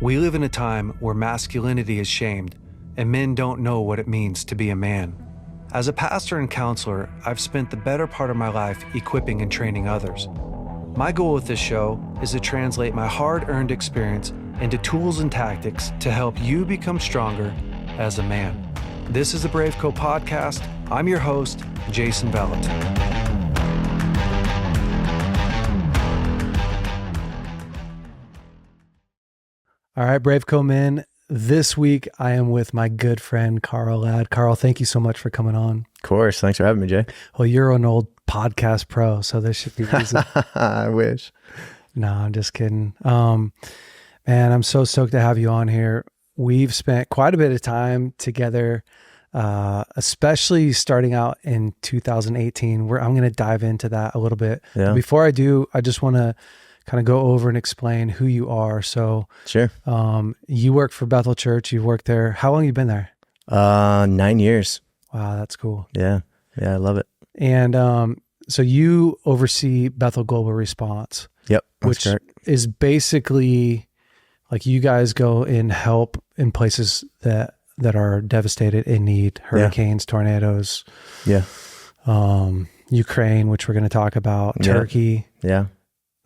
We live in a time where masculinity is shamed and men don't know what it means to be a man. As a pastor and counselor, I've spent the better part of my life equipping and training others. My goal with this show is to translate my hard-earned experience into tools and tactics to help you become stronger as a man. This is the BraveCo podcast. I'm your host, Jason Bellet. All right, BraveCo men, this week I am with my good friend, Carl LADD. Carl, thank you so much for coming on. Of course. Thanks for having me, Jay. Well, you're an old podcast pro, so this should be easy. I wish. No, I'm just kidding. Man, I'm so stoked to have you on here. We've spent quite a bit of time together, especially starting out in 2018, where I'm going to dive into that a little bit. Yeah. But before I do, I just want to kind of go over and explain who you are. So Sure. You work for Bethel Church. You've worked there. How long have you been there? 9 years. Wow, that's cool. Yeah. Yeah, I love it. And so you oversee Bethel Global Response. Yep. Which correct. is basically like you guys go and help in places that are devastated, in need, hurricanes, tornadoes. Yeah. Ukraine, which we're going to talk about, Turkey. Yeah.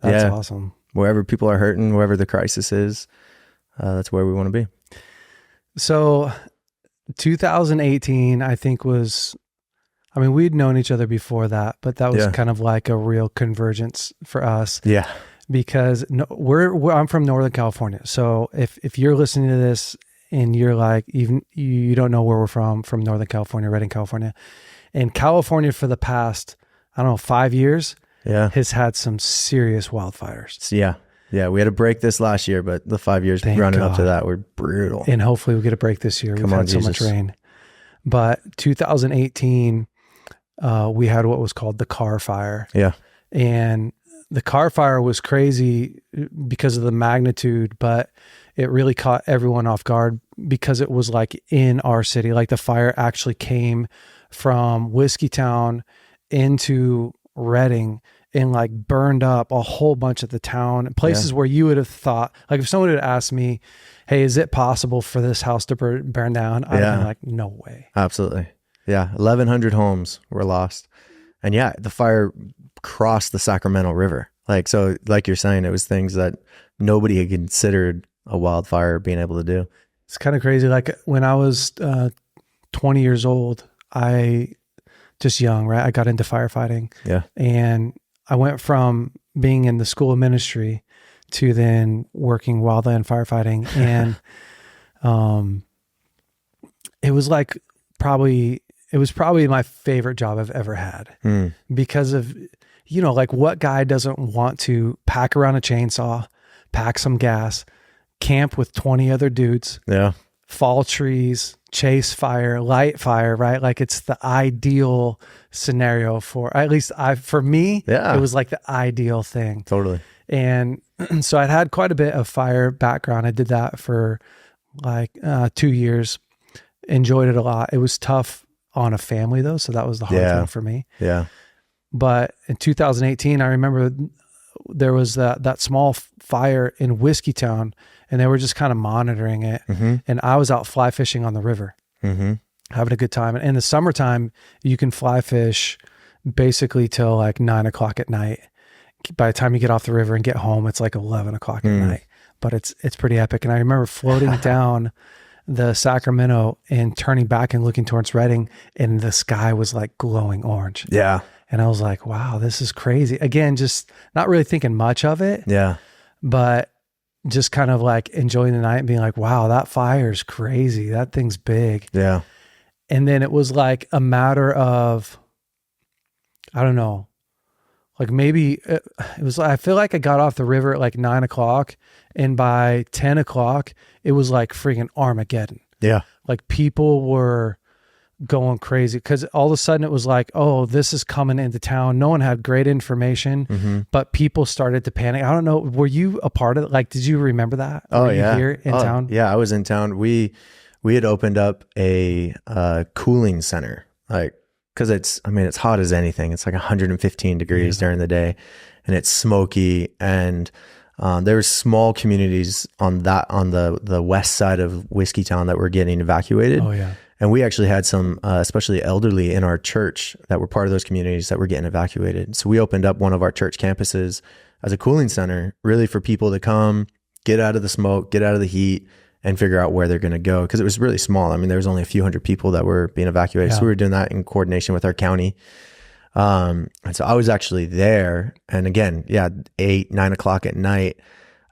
That's awesome. Wherever people are hurting, wherever the crisis is, that's where we want to be. So 2018, I think we'd known each other before that, but that was kind of like a real convergence for us. Yeah. Because I'm from Northern California. So if you're listening to this and you're like, even you don't know where we're from Northern California, Redding, California, and California for the past, 5 years, has had some serious wildfires. Yeah. Yeah. We had a break this last year, but the 5 years running up to that were brutal. And hopefully we'll get a break this year. We've had so much rain. But 2018, we had what was called the car fire. Yeah. And the car fire was crazy because of the magnitude, but it really caught everyone off guard because it was like in our city. Like the fire actually came from Whiskeytown into Redding and like burned up a whole bunch of the town, places where you would have thought, like if someone had asked me, hey, is it possible for this house to burn down? I'd be like, no way. Absolutely. Yeah. 1,100 homes were lost. And the fire crossed the Sacramento River. Like you're saying, it was things that nobody had considered a wildfire being able to do. It's kind of crazy. Like when I was 20 years old, just young, right? I got into firefighting. Yeah. And I went from being in the school of ministry to then working wildland firefighting. And it was probably my favorite job I've ever had because of, like what guy doesn't want to pack around a chainsaw, pack some gas, camp with 20 other dudes, fall trees, chase fire, light fire, right? Like it's the ideal scenario for, at least for me, it was like the ideal thing. Totally. And so I'd had quite a bit of fire background. I did that for like 2 years, enjoyed it a lot. It was tough on a family though. So that was the hard thing for me. Yeah. But in 2018, I remember there was that small fire in Whiskeytown and they were just kind of monitoring it. Mm-hmm. And I was out fly fishing on the river, having a good time. And in the summertime, you can fly fish basically till like 9 o'clock at night. By the time you get off the river and get home, it's like 11 o'clock at night, but it's pretty epic. And I remember floating down the Sacramento and turning back and looking towards Redding, and the sky was like glowing orange. Yeah. And I was like, wow, this is crazy. Again, just not really thinking much of it. Yeah. But just kind of like enjoying the night and being like, wow, that fire's crazy. That thing's big. Yeah. And then it was like a matter of, I don't know, like maybe it was, I feel like I got off the river at like 9 o'clock and by 10 o'clock, it was like freaking Armageddon. Yeah. Like people were going crazy because all of a sudden it was like, oh, this is coming into town. No one had great information, but people started to panic. I don't know. Were you a part of it? Like, did you remember that? Were you here in town? Yeah, I was in town. We had opened up a cooling center, like, cause it's hot as anything. It's like 115 degrees during the day and it's smoky. And There were small communities on the west side of Whiskeytown that were getting evacuated. Oh yeah. And we actually had some, especially elderly in our church that were part of those communities that were getting evacuated. So we opened up one of our church campuses as a cooling center, really for people to come, get out of the smoke, get out of the heat, and figure out where they're going to go. Because it was really small. I mean, there was only a few hundred people that were being evacuated. Yeah. So we were doing that in coordination with our county. And so I was actually there. And again, 8, 9 o'clock at night.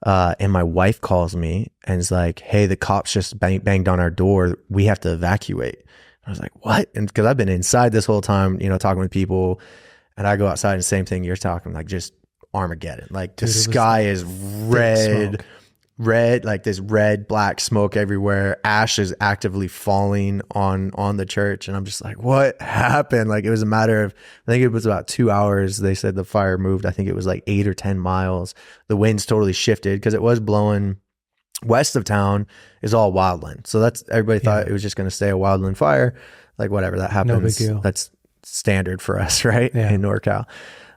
And my wife calls me and is like, hey, the cops just banged on our door. We have to evacuate. I was like, what? And because I've been inside this whole time, talking with people, and I go outside and same thing you're talking, like just Armageddon. Like the sky is red, like this red, black smoke everywhere. Ash is actively falling on the church. And I'm just like, what happened? Like it was a matter of, I think it was about 2 hours. They said the fire moved. I think it was like 8 or 10 miles. The winds totally shifted because it was blowing west of town is all wildland. So that's, everybody thought it was just going to stay a wildland fire. Like whatever that happens. No big deal. That's standard for us, right? Yeah. In NorCal.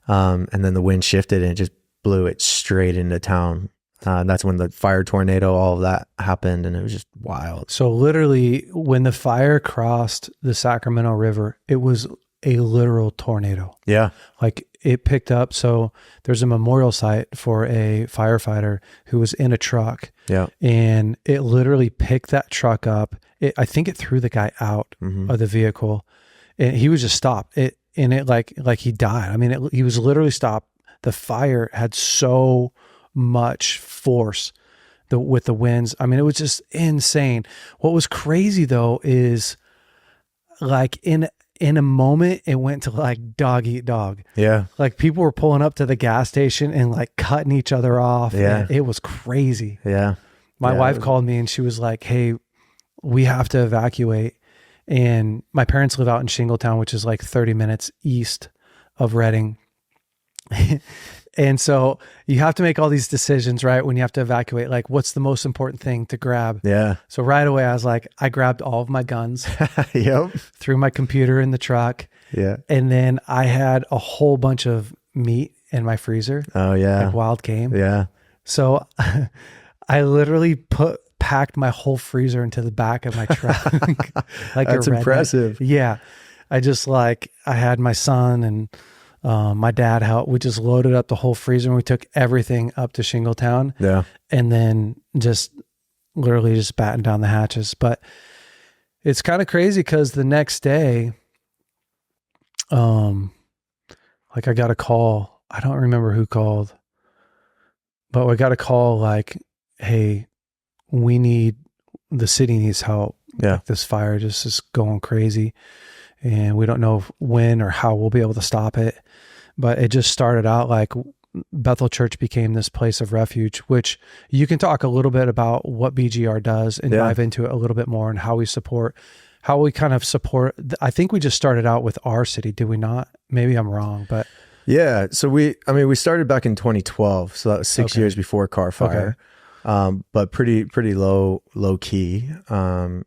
And then the wind shifted and it just blew it straight into town. And that's when the fire tornado, all of that happened. And it was just wild. So literally when the fire crossed the Sacramento River, it was a literal tornado. Yeah. Like it picked up. So there's a memorial site for a firefighter who was in a truck. Yeah. And it literally picked that truck up. I think it threw the guy out of the vehicle and he was just stopped. It like he died. I mean, he was literally stopped. The fire had so much force with the winds. I mean, it was just insane. What was crazy though is like in a moment it went to like dog eat dog. Yeah. Like people were pulling up to the gas station and like cutting each other off. Yeah. It was crazy. Yeah. My wife called me and she was like, hey, we have to evacuate. And my parents live out in Shingletown, which is like 30 minutes east of Redding. And so you have to make all these decisions, right? When you have to evacuate, like what's the most important thing to grab? Yeah. So right away I was like, I grabbed all of my guns, yep, threw my computer in the truck. Yeah. And then I had a whole bunch of meat in my freezer. Oh yeah. Like wild game. Yeah. So I literally packed my whole freezer into the back of my truck. Like that's impressive. Yeah. I had my son and my dad helped. We just loaded up the whole freezer and we took everything up to Shingletown. Yeah. And then just literally just battened down the hatches. But it's kind of crazy because the next day, like I got a call. I don't remember who called, but I got a call like, hey, the city needs help. Yeah. Like this fire just is going crazy. And we don't know when or how we'll be able to stop it. But it just started out like Bethel Church became this place of refuge, which you can talk a little bit about what BGR does and dive into it a little bit more and how we kind of support. I think we just started out with our city, did we not? Maybe I'm wrong, but. Yeah. So we started back in 2012. So that was 6 years before Car Fire. Okay. But pretty low key. And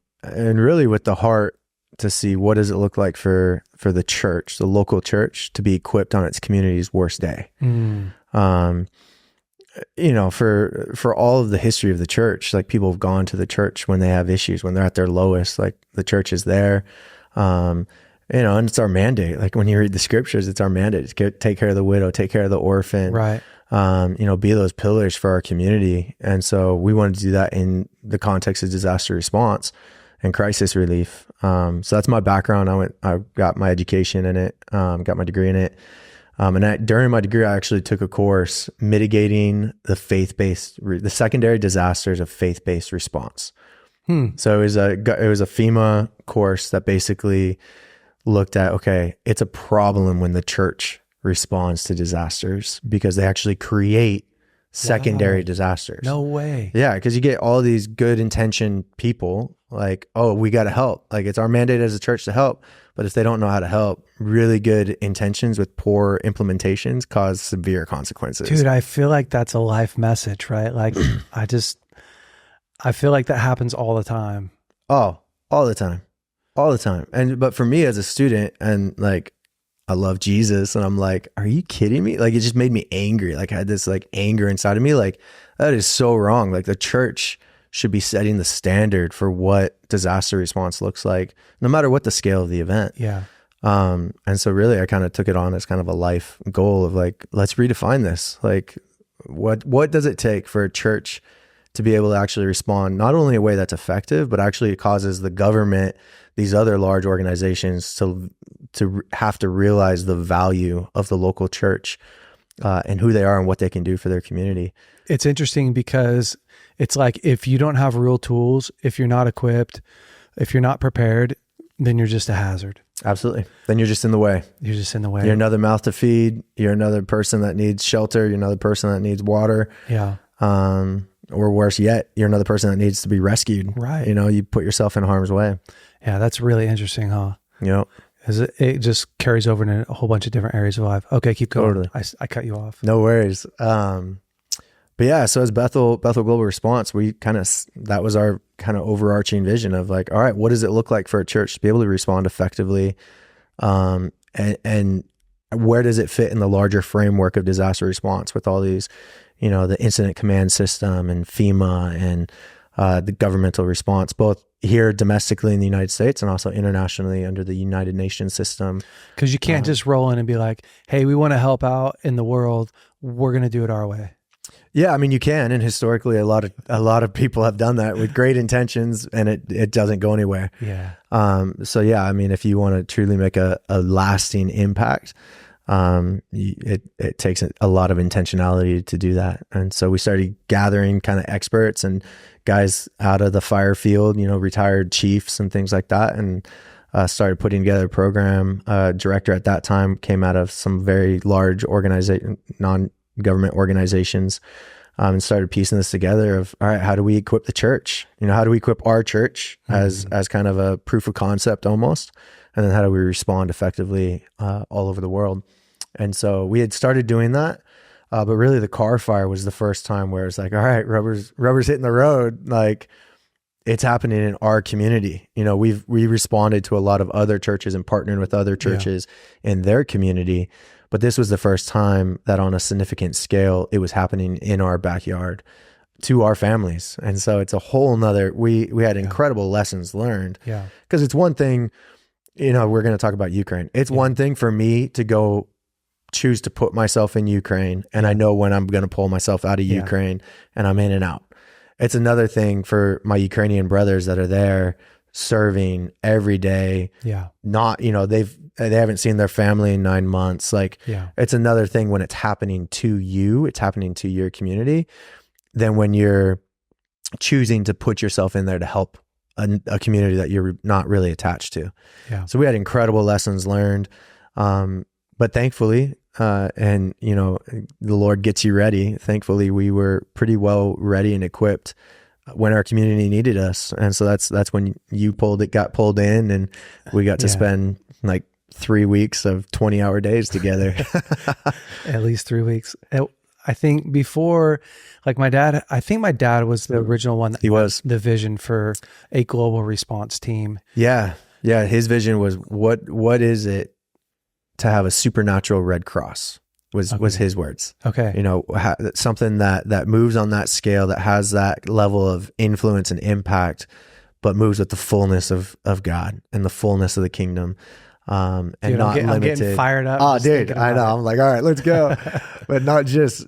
really with the heart to see what does it look like for the church, the local church, to be equipped on its community's worst day. For all of the history of the church, like people have gone to the church when they have issues, when they're at their lowest, like the church is there. And it's our mandate. Like when you read the scriptures, it's our mandate to take care of the widow, take care of the orphan, right? Be those pillars for our community. And so we wanted to do that in the context of disaster response and crisis relief. So that's my background. I got my education in it, got my degree in it. During my degree, I actually took a course mitigating the secondary disasters of faith-based response. So it was a FEMA course that basically looked at, okay, it's a problem when the church responds to disasters because they actually create secondary disasters. No way. Yeah, because you get all these good intentioned people like, oh, we got to help. Like it's our mandate as a church to help. But if they don't know how to help, really good intentions with poor implementations cause severe consequences. Dude, I feel like that's a life message, right? Like I feel like that happens all the time. Oh, all the time. But for me as a student and like I love Jesus. And I'm like, are you kidding me? Like, it just made me angry. Like, I had this like anger inside of me. Like, that is so wrong. Like, the church should be setting the standard for what disaster response looks like, no matter what the scale of the event. Yeah. And so really I kind of took it on as kind of a life goal of like, let's redefine this. Like, what does it take for a church to be able to actually respond, not only in a way that's effective, but actually it causes the government, these other large organizations to have to realize the value of the local church, and who they are and what they can do for their community. It's interesting because it's like, if you don't have real tools, if you're not equipped, if you're not prepared, then you're just a hazard. Absolutely. Then you're just in the way. You're just in the way. You're another mouth to feed. You're another person that needs shelter. You're another person that needs water. Yeah. Or worse yet, you're another person that needs to be rescued. Right. You put yourself in harm's way. Yeah. That's really interesting, huh? Yep. It just carries over in a whole bunch of different areas of life. Okay. Keep going. Totally. I cut you off. No worries. But yeah, so as Bethel Global Response, that was our kind of overarching vision of like, all right, what does it look like for a church to be able to respond effectively? And where does it fit in the larger framework of disaster response with all these, the incident command system and FEMA and the governmental response, both here domestically in the United States and also internationally under the United Nations system. Because you can't just roll in and be like, hey, we want to help out in the world. We're going to do it our way. Yeah, I mean, you can, and historically, a lot of people have done that with great intentions, and it doesn't go anywhere. Yeah. So yeah, I mean, if you want to truly make a lasting impact, it takes a lot of intentionality to do that. And so we started gathering kind of experts and guys out of the fire field, retired chiefs and things like that, and started putting together a program. Director at that time came out of some very large non-government organizations, and started piecing this together of, all right, how do we equip the church? How do we equip our church as kind of a proof of concept almost? And then how do we respond effectively all over the world? And so we had started doing that, but really the car fire was the first time where it's like, all right, rubber's hitting the road. Like, it's happening in our community. We responded to a lot of other churches and partnered with other churches in their community. But this was the first time that on a significant scale, it was happening in our backyard to our families. And so it's a whole nother, we had incredible lessons learned. Yeah. Because it's one thing, we're going to talk about Ukraine. It's one thing for me to go choose to put myself in Ukraine, and I know when I'm going to pull myself out of Ukraine, and I'm in and out. It's another thing for my Ukrainian brothers that are there serving every day. Yeah. Not, they haven't seen their family in 9 months. Like, it's another thing when it's happening to you, it's happening to your community, than when you're choosing to put yourself in there to help a community that you're not really attached to. Yeah. So we had incredible lessons learned. But thankfully, and the Lord gets you ready. Thankfully, we were pretty well ready and equipped when our community needed us. And so that's when you got pulled in, and we got to spend like 3 weeks of 20-hour days together. At least 3 weeks. I think before, like my dad was the original one that he was the vision for a global response team. Yeah. Yeah. His vision was what is it to have a supernatural Red Cross was his words. Okay. Something that moves on that scale, that has that level of influence and impact, but moves with the fullness of God and the fullness of the kingdom. And dude, not limited. I'm getting fired up. Oh, dude, I know. I'm like, all right, let's go. But not just,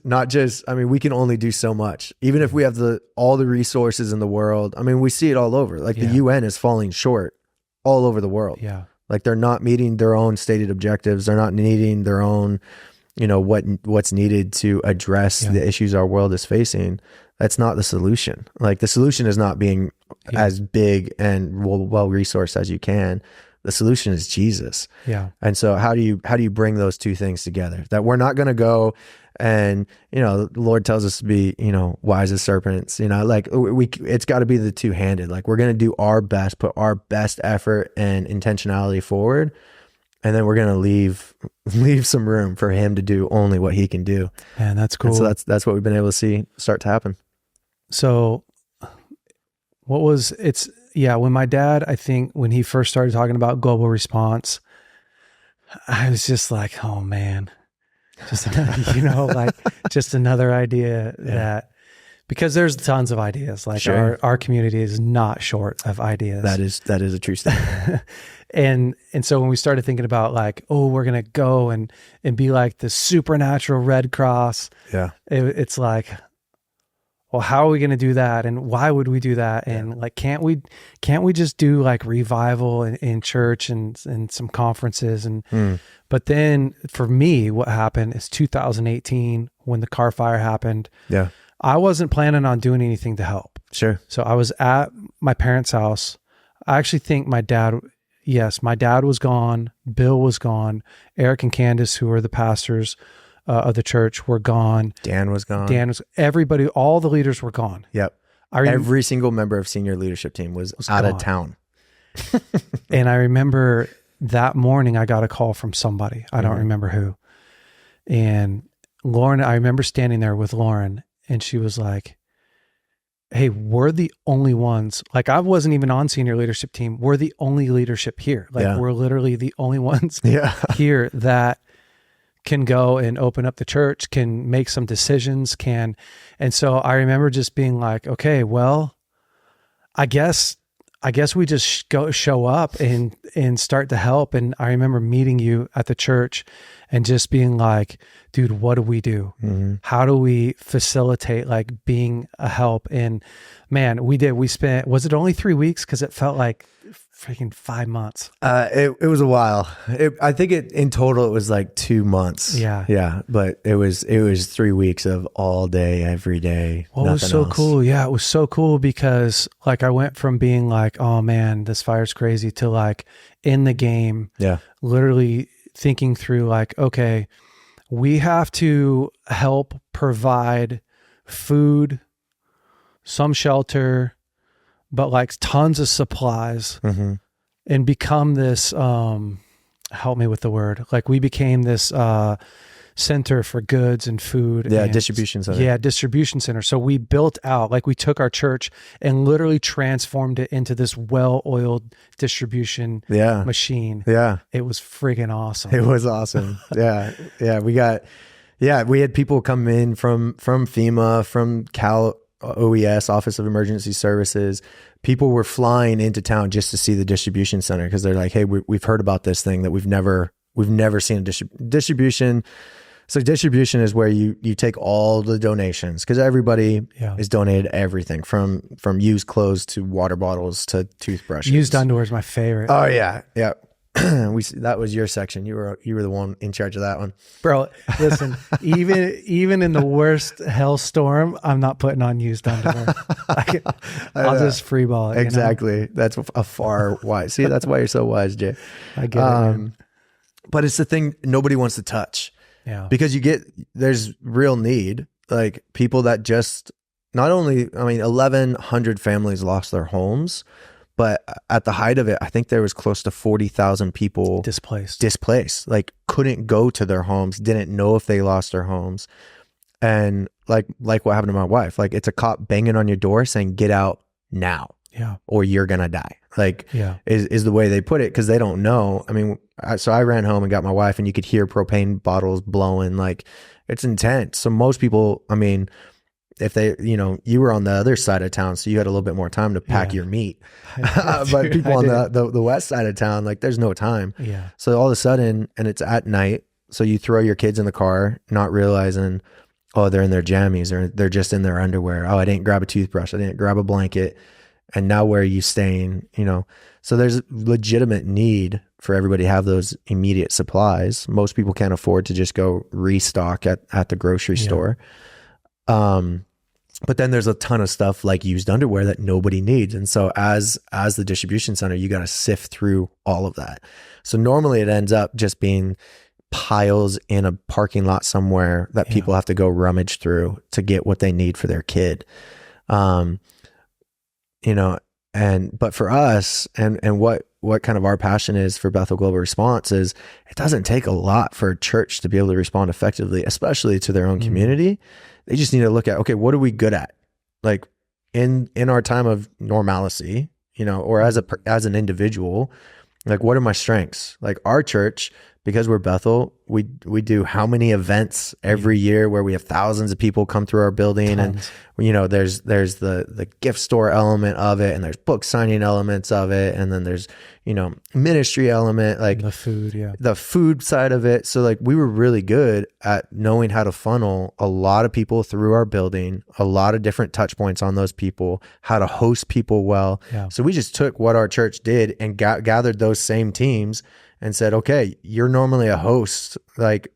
I mean, we can only do so much. Even if we have all the resources in the world. I mean, we see it all over. Like the UN is falling short all over the world. Yeah. Like they're not meeting their own stated objectives. They're not needing their own, what's needed to address the issues our world is facing. That's not the solution. Like the solution is not being as big and well-resourced as you can. The solution is Jesus. Yeah. And so how do you bring those two things together? That we're not going to go and, the Lord tells us to be, wise as serpents, like it's got to be the two-handed. Like we're going to do our best, put our best effort and intentionality forward. And then we're going to leave some room for him to do only what he can do. Man, that's cool. And so that's what we've been able to see start to happen. So when my dad, I think when he first started talking about global response, I was just like, oh man, just another, like just another idea that, because there's tons of ideas. Like our community is not short of ideas. That is a true statement. and so when we started thinking about like, oh, we're gonna go and be like the supernatural Red Cross. Yeah, it's like, well, how are we gonna do that, and why would we do that? And like, can't we just do like revival in church and some conferences and. But then for me, what happened is 2018 when the car fire happened. Yeah. I wasn't planning on doing anything to help. Sure. So I was at my parents' house. I actually think my dad was gone. Bill was gone. Eric and Candace, who were the pastors of the church, were gone. Dan was gone. Everybody, all the leaders were gone. Yep. Every single member of senior leadership team was out of town. And I remember that morning I got a call from somebody. I don't remember who. And Lauren, I remember standing there with Lauren, and she was like, hey, we're the only ones. Like, I wasn't even on senior leadership team. We're the only leadership here. Like, we're literally the only ones here that can go and open up the church, can make some decisions, and so I remember just being like, okay, well, I guess we just show up and start to help. And I remember meeting you at the church and just being like, dude, what do we do? Mm-hmm. How do we facilitate like being a help? And man, we spent, was it only 3 weeks? Cause it felt like freaking 5 months. It was a while. I think in total it was like 2 months. Yeah. Yeah. But it was 3 weeks of all day, every day. Well, it was so cool. Yeah. It was so cool because like I went from being like, oh man, this fire's crazy, to like in the game, literally thinking through like, okay, we have to help provide food, some shelter, but like tons of supplies, and become this, help me with the word. Like we became this, center for goods and food. Yeah. And, distribution center. Yeah. Distribution center. So we built out, like we took our church and literally transformed it into this well-oiled distribution machine. Yeah. It was friggin' awesome. It was awesome. Yeah. Yeah. We had people come in from FEMA, from Cal OES, Office of Emergency Services. People were flying into town just to see the distribution center because they're like, hey, we've heard about this thing that we've never seen a distribution. So distribution is where you take all the donations, because everybody is donated everything from used clothes to water bottles to toothbrushes. Used underwear is my favorite. Oh yeah. Yeah. That was your section. You were the one in charge of that one. Bro, listen, even in the worst hellstorm, I'm not putting on used underwear. I'll just freeball it. Exactly. You know? That's a far wise. See, that's why you're so wise, Jay. I get it. But it's the thing nobody wants to touch. Yeah. Because there's real need. Like people that just, not only, 1,100 families lost their homes, but at the height of it, I think there was close to 40,000 people displaced, like couldn't go to their homes, didn't know if they lost their homes. And like what happened to my wife, like it's a cop banging on your door saying, get out now. Yeah. Or you're going to die. Like is the way they put it. Cause they don't know. So I ran home and got my wife, and you could hear propane bottles blowing. Like it's intense. So most people, if they, you were on the other side of town, so you had a little bit more time to pack your meat. But people on the west side of town, like there's no time. Yeah. So all of a sudden, and it's at night, so you throw your kids in the car, not realizing, oh, they're in their jammies, or they're just in their underwear. Oh, I didn't grab a toothbrush. I didn't grab a blanket. And now where are you staying? So there's legitimate need for everybody to have those immediate supplies. Most people can't afford to just go restock at the grocery store. But then there's a ton of stuff like used underwear that nobody needs. And so as the distribution center, you got to sift through all of that. So normally it ends up just being piles in a parking lot somewhere that people have to go rummage through to get what they need for their kid. But for us, and what kind of our passion is for Bethel Global Response is, it doesn't take a lot for a church to be able to respond effectively, especially to their own community. They just need to look at, okay, what are we good at? Like in our time of normalcy, or as an individual, like what are my strengths? Like our church, because we're Bethel, we do how many events every year where we have thousands of people come through our building. Tons. And, you know, there's the gift store element of it, and there's book signing elements of it. And then there's, you know, ministry element, like the food, the food side of it. So like we were really good at knowing how to funnel a lot of people through our building, a lot of different touch points on those people, how to host people well. Yeah. So we just took what our church did and gathered those same teams and said, okay, you're normally a host, like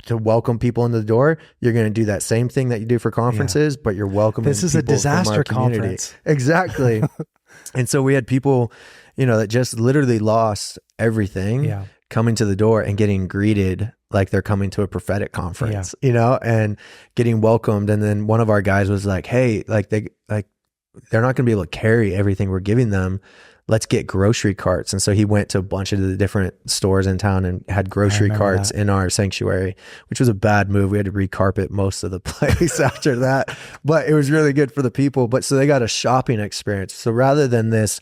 to welcome people into the door. You're going to do that same thing that you do for conferences, but you're welcoming This is a disaster conference. Exactly. And so we had people, you know, that just literally lost everything coming to the door and getting greeted like they're coming to a prophetic conference, you know, and getting welcomed. And then one of our guys was like, hey, they're not going to be able to carry everything we're giving them. Let's get grocery carts. And so he went to a bunch of the different stores in town and had grocery carts in our sanctuary, which was a bad move. We had to recarpet most of the place after that, but it was really good for the people. But so they got a shopping experience. So rather than this,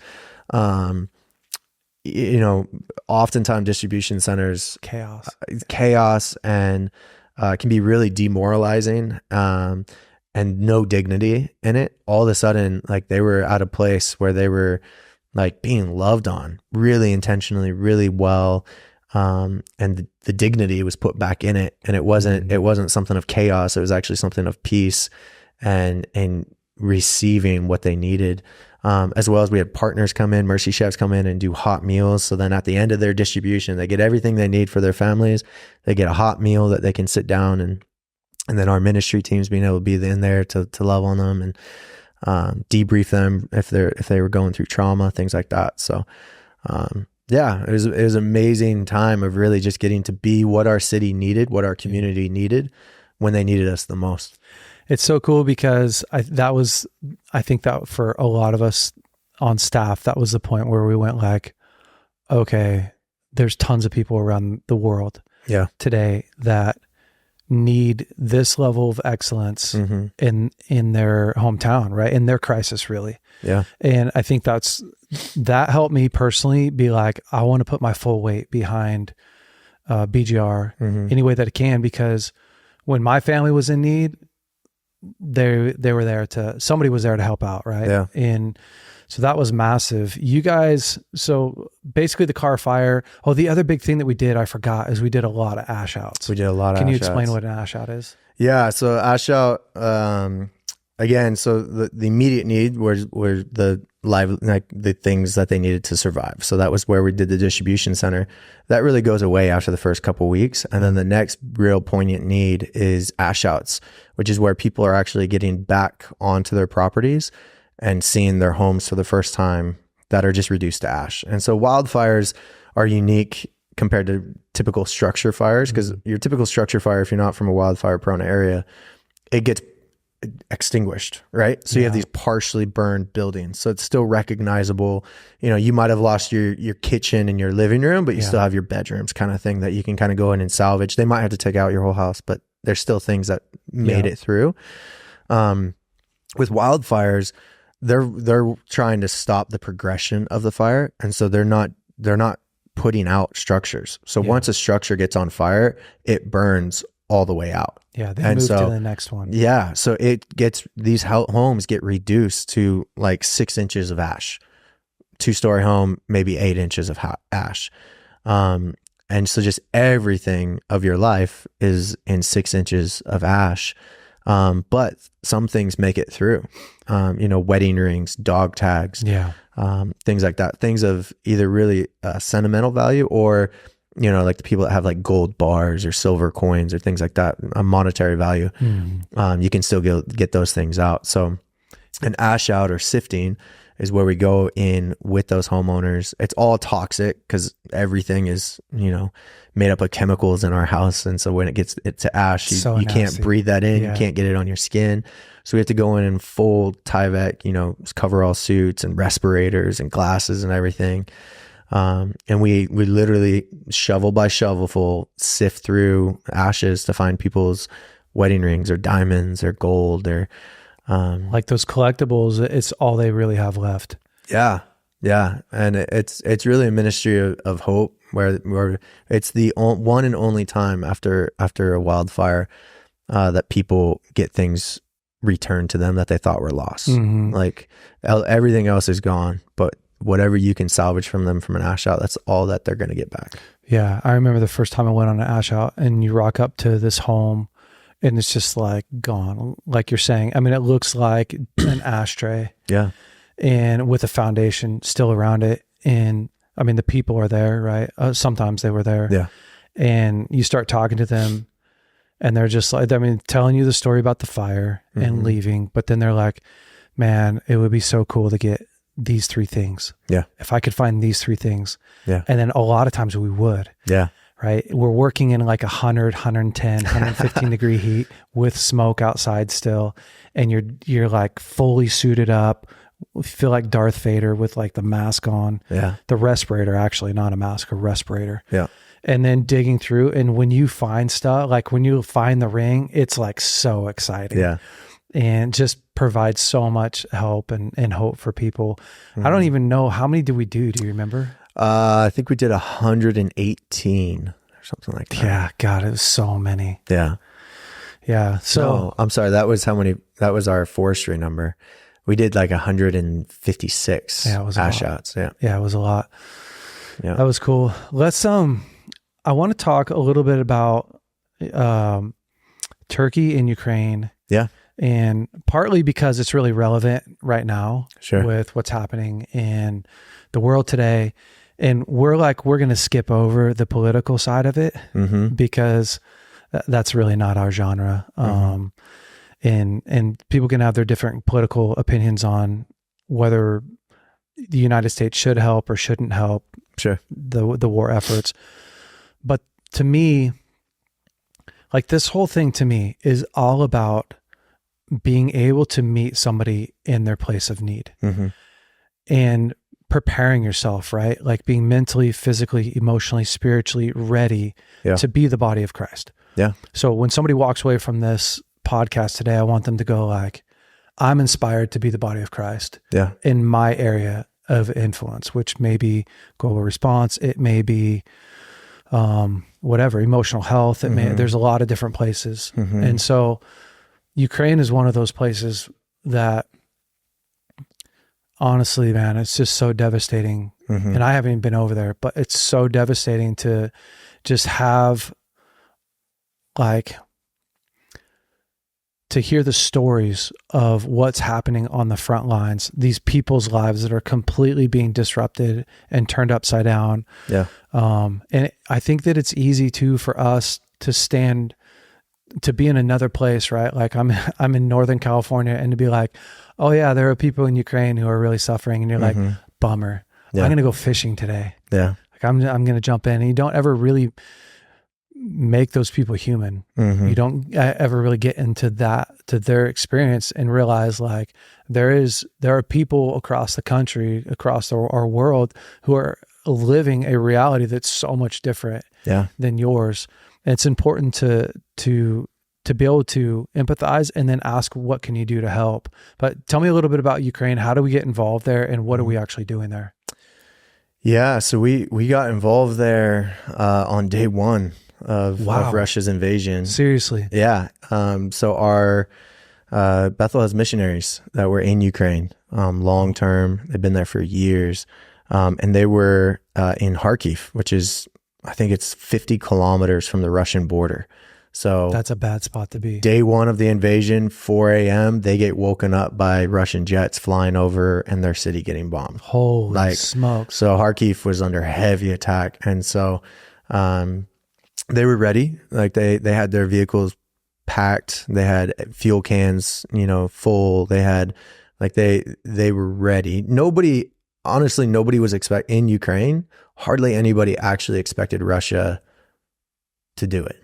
you know, oftentimes distribution centers, chaos and can be really demoralizing, and no dignity in it. All of a sudden, like they were at a place where they were like being loved on really intentionally, really well. And the dignity was put back in it. And it wasn't something of chaos. It was actually something of peace and receiving what they needed. As well as we had partners come in, Mercy Chefs come in and do hot meals. So then at the end of their distribution, they get everything they need for their families. They get a hot meal that they can sit down and then our ministry teams being able to be in there to love on them and debrief them if they were going through trauma, things like that. So it was an amazing time of really just getting to be what our city needed, what our community needed when they needed us the most. It's so cool because I think that for a lot of us on staff, that was the point where we went like, okay, there's tons of people around the world today that need this level of excellence in their hometown, right? In their crisis, really. Yeah. And I think that helped me personally be like, I want to put my full weight behind BGR any way that I can, because when my family was in need, they were there somebody was there to help out, right? Yeah. And so that was massive. You guys, so basically the car fire. Oh, the other big thing that we did, I forgot, is we did a lot of ash outs. We did a lot of ash outs. Can you explain what an ash out is? Yeah. So ash out, again, so the immediate need were the the things that they needed to survive. So that was where we did the distribution center. That really goes away after the first couple of weeks. And then the next real poignant need is ash outs, which is where people are actually getting back onto their properties and seeing their homes for the first time that are just reduced to ash. And so wildfires are unique compared to typical structure fires, because your typical structure fire, if you're not from a wildfire prone area, it gets extinguished, right? So you have these partially burned buildings. So it's still recognizable. You know, you might have lost your kitchen and your living room, but you still have your bedrooms, kind of thing that you can kind of go in and salvage. They might have to take out your whole house, but there's still things that made it through. With wildfires, they're trying to stop the progression of the fire. And so they're not putting out structures. So once a structure gets on fire, it burns all the way out. Yeah, they move to the next one. Yeah, so these homes get reduced to like 6 inches of ash. 2-story home, maybe 8 inches of ash. And so just everything of your life is in 6 inches of ash. But some things make it through, wedding rings, dog tags, things like that, things of either really sentimental value or, like the people that have like gold bars or silver coins or things like that, a monetary value. You can still get those things out. So an ash out or sifting is where we go in with those homeowners. It's all toxic because everything is, made up of chemicals in our house. And so when it gets to ash, you can't breathe that in. You can't get it on your skin. So we have to go in full Tyvek, coverall suits and respirators and glasses and everything. And we literally shovel by shovelful sift through ashes to find people's wedding rings or diamonds or gold or, like those collectibles. It's all they really have left. Yeah. Yeah. And it's really a ministry of hope where it's the one and only time after a wildfire that people get things returned to them that they thought were lost. Mm-hmm. Like everything else is gone, but whatever you can salvage from them from an ash out, that's all that they're going to get back. Yeah. I remember the first time I went on an ash out, and you rock up to this home and it's just like gone. Like you're saying, I mean, it looks like an ashtray. Yeah. And with a foundation still around it. And I mean, the people are there, right? Sometimes they were there. Yeah. And you start talking to them, and they're just like, I mean, telling you the story about the fire and leaving. But then they're like, man, it would be so cool to get these 3 things. Yeah. If I could find these 3 things. Yeah. And then a lot of times we would. Yeah. Right. We're working in like 100, 110, 115 degree heat with smoke outside still. And you're like fully suited up. You feel like Darth Vader with like the mask on. Yeah. The respirator, actually, not a mask, a respirator. Yeah. And then digging through. And when you find stuff, like when you find the ring, it's like so exciting. Yeah. And just provides so much help and hope for people. I don't even know, how many did we do? Do you remember? I think we did 118 or something like that. Yeah. God, it was so many. Yeah. Yeah. So no, I'm sorry. That was our forestry number. We did like 156 ash outs. Yeah. Yeah. It was a lot. Yeah. That was cool. Let's, I want to talk a little bit about, Turkey and Ukraine. Yeah. And partly because it's really relevant right now. Sure. With what's happening in the world today. And we're going to skip over the political side of it because that's really not our genre. And people can have their different political opinions on whether the United States should help or shouldn't help the war efforts. But to me, like this whole thing to me is all about being able to meet somebody in their place of need and preparing yourself, right? Like being mentally, physically, emotionally, spiritually ready to be the body of Christ. Yeah. So when somebody walks away from this podcast today, I want them to go like, I'm inspired to be the body of Christ in my area of influence, which may be global response. It may be, whatever, emotional health. It may, there's a lot of different places. And so Ukraine is one of those places that honestly, man, it's just so devastating. And I haven't even been over there, but it's so devastating to just have like, to hear the stories of what's happening on the front lines, these people's lives that are completely being disrupted and turned upside down. Yeah. And I think that it's easy too for us to stand, to be in another place, right? Like I'm in Northern California, and to be like, oh yeah, there are people in Ukraine who are really suffering. And you're like, bummer. Yeah. I'm going to go fishing today. Yeah. Like I'm going to jump in. And you don't ever really make those people human. You don't ever really get into their experience and realize like there are people across the country, across our world, who are living a reality that's so much different than yours. And it's important to be able to empathize and then ask, what can you do to help? But tell me a little bit about Ukraine. How do we get involved there, and what are we actually doing there? Yeah. So we got involved there on day one of Russia's invasion. Seriously. Yeah. So our Bethel has missionaries that were in Ukraine long term. They've been there for years. And they were in Kharkiv, which is, I think it's 50 kilometers from the Russian border. So that's a bad spot to be. Day one of the invasion, 4 a.m., they get woken up by Russian jets flying over and their city getting bombed. Holy smokes. So Kharkiv was under heavy attack. And so they were ready. Like they had their vehicles packed. They had fuel cans, full. They had they were ready. Nobody was in Ukraine. Hardly anybody actually expected Russia to do it.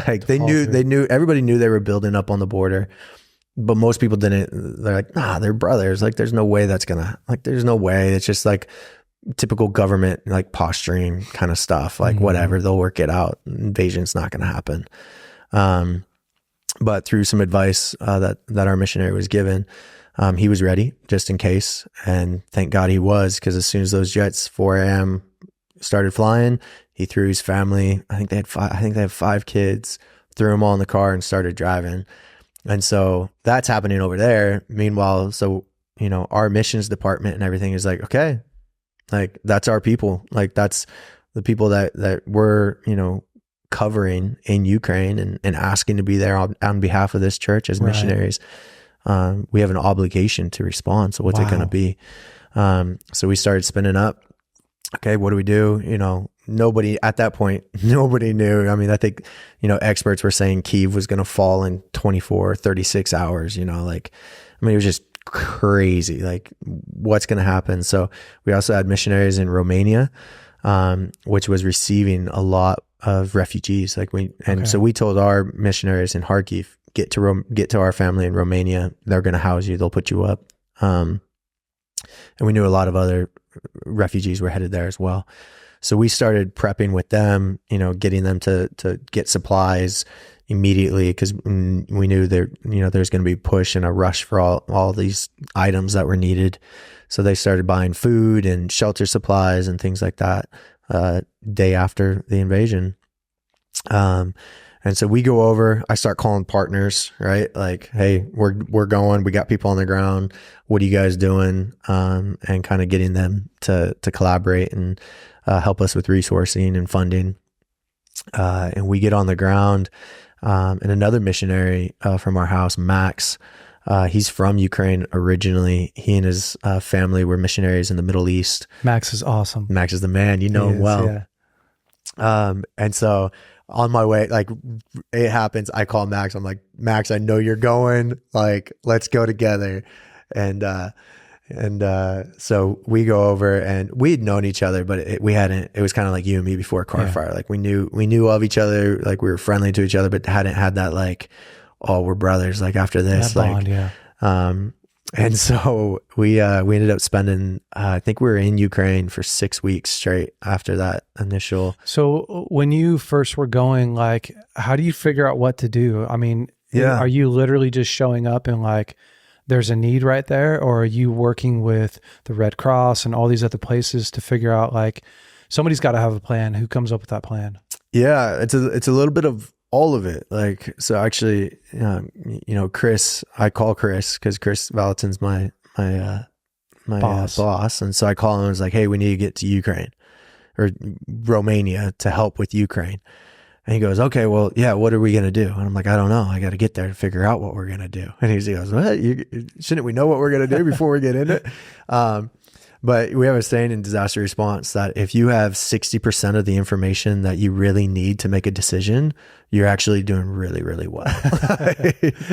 Like they knew, everybody knew they were building up on the border, but most people didn't. They're like, they're brothers. Like there's no way there's no way. It's just like typical government, like posturing kind of stuff. Like whatever, they'll work it out. Invasion's not going to happen. But through some advice that our missionary was given, he was ready just in case. And thank God he was, because as soon as those jets 4 a.m. started flying, he threw his family. I think they had 5 kids, threw them all in the car and started driving. And so that's happening over there. Meanwhile, so, our missions department and everything is like, okay, like that's our people. Like that's the people that we're, covering in Ukraine and asking to be there on behalf of this church as missionaries. We have an obligation to respond. So what's it going to be? So we started spinning up. Okay, what do we do? Nobody at that point, nobody knew. I mean, I think, experts were saying Kyiv was going to fall in 24, 36 hours, it was just crazy. Like what's going to happen? So we also had missionaries in Romania, which was receiving a lot of refugees. So we told our missionaries in Kharkiv, get to our family in Romania. They're going to house you. They'll put you up. And we knew a lot of other refugees were headed there as well. So we started prepping with them, getting them to get supplies immediately, because we knew there's going to be a push and a rush for all these items that were needed. So they started buying food and shelter supplies and things like that day after the invasion. And so we go over, I start calling partners, right? Like, hey, we're going, we got people on the ground. What are you guys doing? And kind of getting them to collaborate and help us with resourcing and funding. And we get on the ground, and another missionary from our house, Max, he's from Ukraine originally. He and his family were missionaries in the Middle East. Max is awesome. Max is the man, him well. Yeah. And so on my way, like it happens, I call Max. I'm like, Max, I know you're going, like, let's go together. And so we go over, and we'd known each other, but it was kind of like you and me before car fire. Like we knew of each other, like we were friendly to each other, but hadn't had that, like, oh, we're brothers, like after this, that bond, like, and so we ended up spending, I think we were in Ukraine for 6 weeks straight after that initial. So when you first were going, like, how do you figure out what to do? I mean, are you literally just showing up and like, there's a need right there? Or are you working with the Red Cross and all these other places to figure out, like, somebody's got to have a plan? Who comes up with that plan? Yeah, it's a little bit of all of it. Like, so actually, Chris, I call Chris because Chris Valentin's my boss. And so I call him and I was like, hey, we need to get to Ukraine or Romania to help with Ukraine. And he goes, okay, well, yeah, what are we going to do? And I'm like, I don't know. I got to get there to figure out what we're going to do. And he goes, what? Shouldn't we know what we're going to do before we get in it? But we have a saying in disaster response that if you have 60% of the information that you really need to make a decision, you're actually doing really, really well.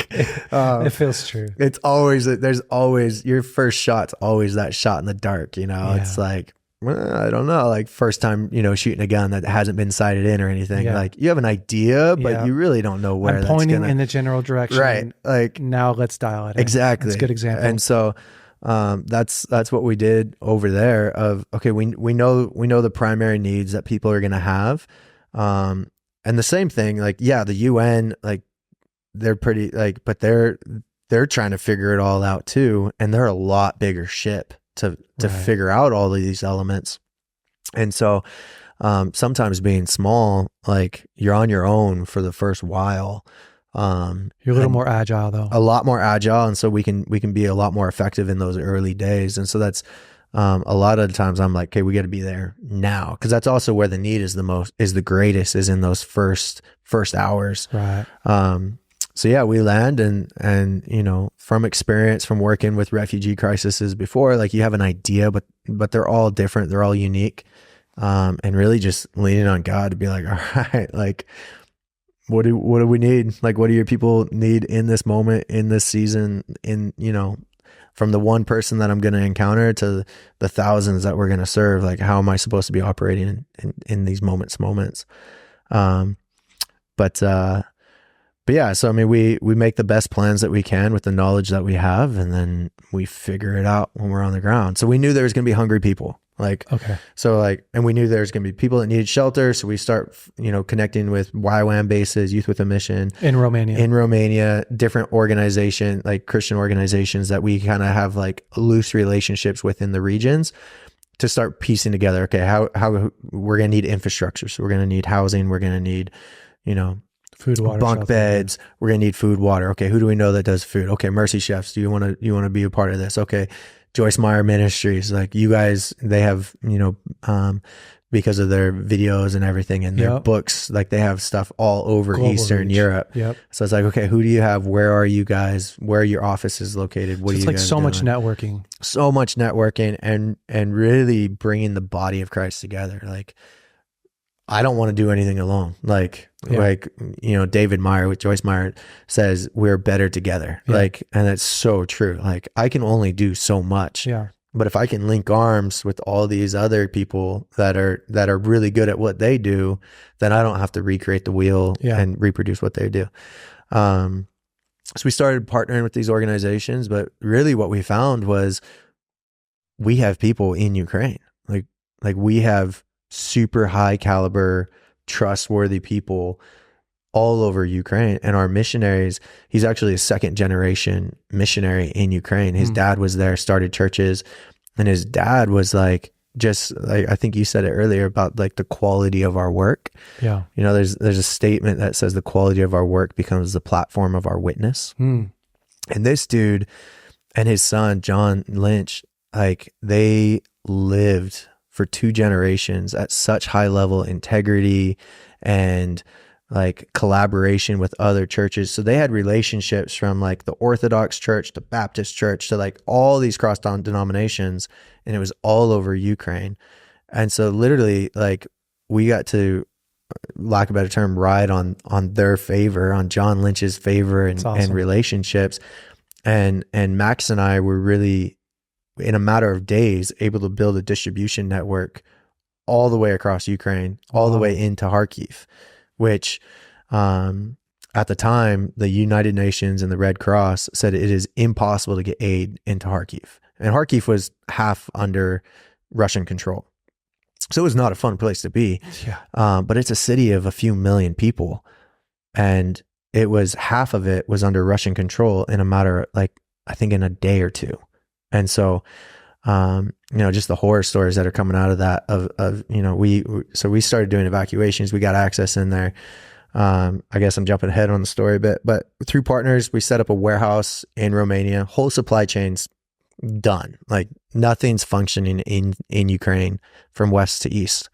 It feels true. It's always, there's always, your first shot's always that shot in the dark, It's like, well, I don't know, like first time, shooting a gun that hasn't been sighted in or anything. Yeah. Like you have an idea, but you really don't know where that's pointing in the general direction. Right. Like now let's dial it in. Exactly. That's a good example. And so, that's what we did over there of, okay, we know the primary needs that people are going to have. And the same thing, like, yeah, the UN, like they're pretty like, but they're trying to figure it all out too. And they're a lot bigger ship to figure out all of these elements. And so, sometimes being small, like you're on your own for the first while. You're a little more agile though. A lot more agile. And so we can be a lot more effective in those early days. And so that's, a lot of the times I'm like, okay, we got to be there now. Cause that's also where the need is the greatest is in those first hours. Right. So yeah, we land and, from experience from working with refugee crises before, like you have an idea, but they're all different. They're all unique. And really just leaning on God to be like, all right, like, what do we need? Like, what do your people need in this moment, in this season, from the one person that I'm going to encounter to the thousands that we're going to serve? Like, how am I supposed to be operating in these moments? But yeah, so I mean, we make the best plans that we can with the knowledge that we have, and then we figure it out when we're on the ground. So we knew there was going to be hungry people. Like, Okay. so like, and we knew there was going to be people that needed shelter. So we start, connecting with YWAM bases, Youth with a Mission In Romania, different organization, like Christian organizations that we kind of have like loose relationships with in the regions to start piecing together. Okay. How we're going to need infrastructure. So we're going to need housing. We're going to need, food, water, bunk shelter, beds. We're going to need food, water. Okay. Who do we know that does food? Okay. Mercy Chefs. Do you want to be a part of this? Okay. Joyce Meyer Ministries, like you guys, they have, because of their videos and everything and their books, like they have stuff all over Global Eastern reach. Europe. Yep. So it's like, okay, who do you have? Where are you guys? Where are your offices located? What are you like guys so doing? much networking, and really bringing the body of Christ together. Like, I don't want to do anything alone. David Meyer with Joyce Meyer says we're better together. Yeah. Like, and that's so true. Like I can only do so much. Yeah. But if I can link arms with all these other people that are really good at what they do, then I don't have to recreate the wheel and reproduce what they do. So we started partnering with these organizations, but really what we found was we have people in Ukraine. Like we have super high caliber, trustworthy people all over Ukraine. And our missionaries, he's actually a second generation missionary in Ukraine. His dad was there, started churches, and his dad was like, just like, I think you said it earlier about like the quality of our work. Yeah. There's a statement that says the quality of our work becomes the platform of our witness. And this dude and his son, John Lynch, like they lived for 2 generations at such high level integrity and like collaboration with other churches. So they had relationships from like the Orthodox Church to Baptist Church to like all these cross denominations, and it was all over Ukraine. And so literally like we got to, lack of a better term, ride on their favor, on John Lynch's favor and relationships. And Max and I were really, in a matter of days, able to build a distribution network all the way across Ukraine, all the way into Kharkiv, which at the time, the United Nations and the Red Cross said it is impossible to get aid into Kharkiv. And Kharkiv was half under Russian control. So it was not a fun place to be. Yeah. But it's a city of a few million people. And it was half of it was under Russian control in a matter of like, I think in a day or two. And so, just the horror stories that are coming out of that, so we started doing evacuations. We got access in there. I guess I'm jumping ahead on the story a bit, but through partners, we set up a warehouse in Romania, whole supply chains done. Like nothing's functioning in Ukraine from west to east.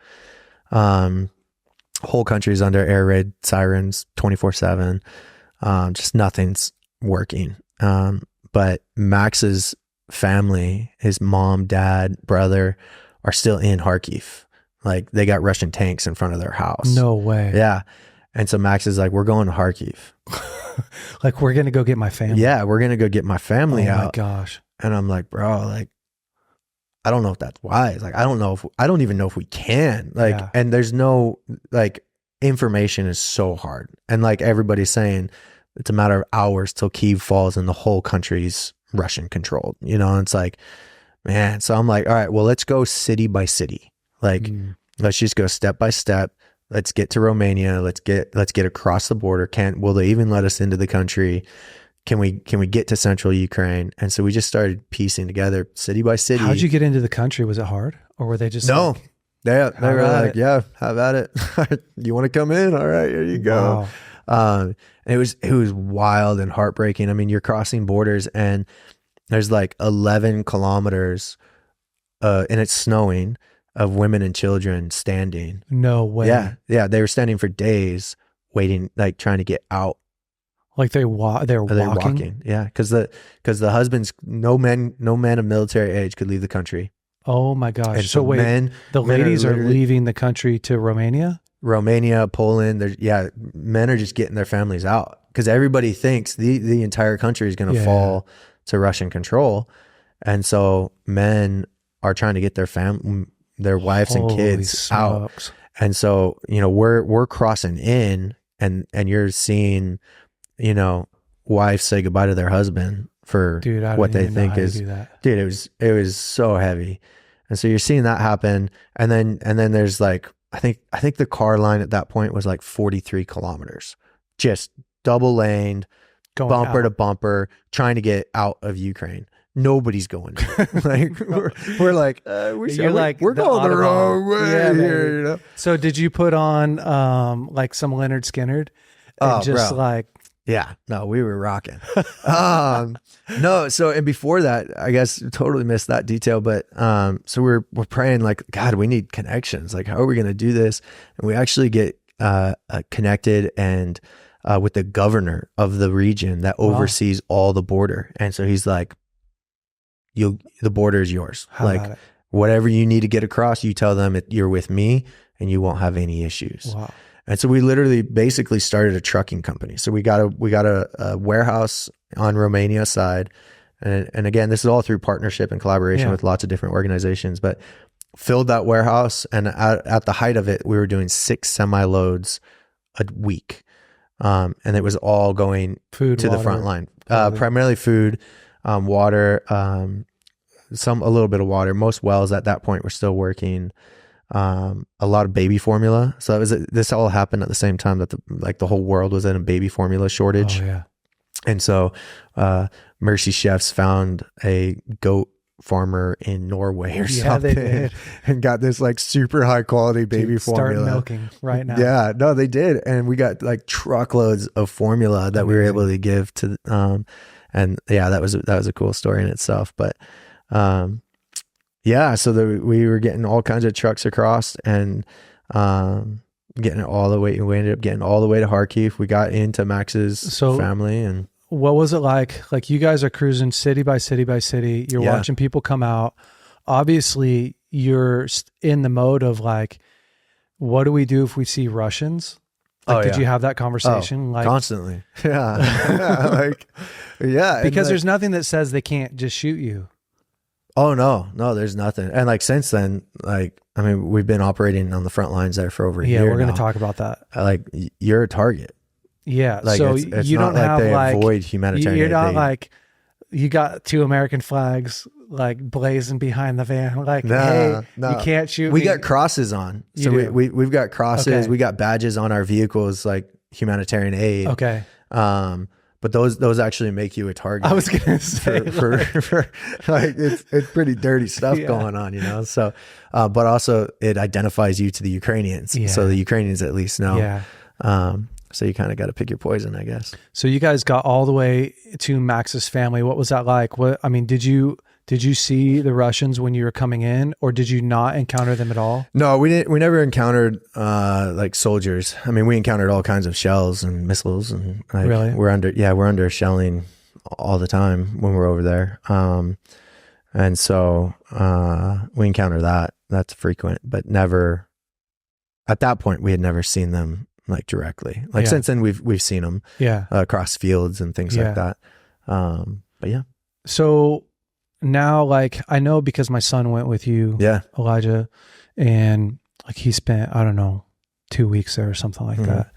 Whole country's under air raid sirens 24/7. Just nothing's working. But Max's family, his mom, dad, brother are still in Kharkiv. Like they got Russian tanks in front of their house. No way. Yeah. And so Max is like, we're going to Kharkiv. Like we're going to go get my family. Yeah. We're going to go get my family out. Oh my gosh. And I'm like, bro, like, I don't know if that's wise. Like, I don't even know if we can. Like, and there's no, like, information is so hard. And like everybody's saying, it's a matter of hours till Kyiv falls and the whole country's Russian controlled, and it's like, man. So I'm like, all right, well, let's go city by city. Like, let's just go step by step. Let's get to Romania. Let's get across the border. Will they even let us into the country? Can we get to central Ukraine? And so we just started piecing together city by city. How'd you get into the country? Was it hard, or were they just no? Like, they were like, yeah, have at it. You want to come in? All right, here you go. Wow. It was wild and heartbreaking. I mean, you're crossing borders and there's like 11 kilometers, and it's snowing, of women and children standing. No way. Yeah. They were standing for days waiting, like trying to get out. Like they're walking. Yeah. Cause the husbands, no men of military age could leave the country. Oh my gosh. And so wait, the ladies are leaving the country to Romania? Poland, men are just getting their families out because everybody thinks the entire country is going to fall to Russian control. And so men are trying to get their wives and kids out. And so, we're crossing in and you're seeing, wives say goodbye to their husband for what they think is, dude, it was so heavy. And so you're seeing that happen. And then there's like, I think the car line at that point was like 43 kilometers, just double laned, bumper to bumper, trying to get out of Ukraine. Nobody's going there. Like we're like, we're going the wrong way here. You know? So did you put on like some Leonard Skinner and just like, yeah, no, we were rocking. No, so, and before that, I guess totally missed that detail, but so we're praying like, God, we need connections. Like, how are we going to do this? And we actually get connected and with the governor of the region that oversees all the border. And so he's like, the border is yours. Like, whatever you need to get across, you tell them you're with me and you won't have any issues. Wow. And so we literally basically started a trucking company. So we got a warehouse on Romania side. And again, this is all through partnership and collaboration with lots of different organizations, but filled that warehouse. And at the height of it, we were doing 6 semi-loads a week. And it was all going to the front line, primarily food, water, a little bit of water. Most wells at that point were still working. A lot of baby formula. So this all happened at the same time that the whole world was in a baby formula shortage. Oh, yeah. And so, Mercy Chefs found a goat farmer in Norway or something, they did. And got this like super high quality baby formula. Start milking right now. Yeah, no, they did. And we got like truckloads of formula that we were able to give to, and yeah, that was a cool story in itself. But, yeah, so we were getting all kinds of trucks across and getting it all the way. We ended up getting all the way to Kharkiv. We got into Max's family. And what was it like? Like, you guys are cruising city by city by city. You're watching people come out. Obviously, you're in the mode of like, what do we do if we see Russians? Like, did you have that conversation? Like, constantly. Yeah. Because there's nothing that says they can't just shoot you. Oh, no, there's nothing. And like, since then, like, I mean, we've been operating on the front lines there for over a year. Yeah, we're going to talk about that. Like, you're a target. Yeah. Like, so it's you not don't have they like, avoid humanitarian you're not aid. like, you got 2 American flags like blazing behind the van. Like, hey, you can't shoot me. We got crosses on. So we've got crosses. Okay. We got badges on our vehicles, like humanitarian aid. Okay. But those actually make you a target. I was gonna say for like it's pretty dirty stuff going on, you know. So, but also it identifies you to the Ukrainians, so the Ukrainians at least know. Yeah. So you kind of got to pick your poison, I guess. So you guys got all the way to Max's family. What was that like? Did you see the Russians when you were coming in, or did you not encounter them at all? No, we didn't. We never encountered like soldiers. I mean, we encountered all kinds of shells and missiles, and like, really, we're under shelling all the time when we're over there. And so we encounter that. That's frequent, but never. At that point, we had never seen them like directly. Like since then, we've seen them across fields and things like that. But yeah. So now, like, I know because my son went with you, Elijah, and like he spent, I don't know, 2 weeks there or something like that.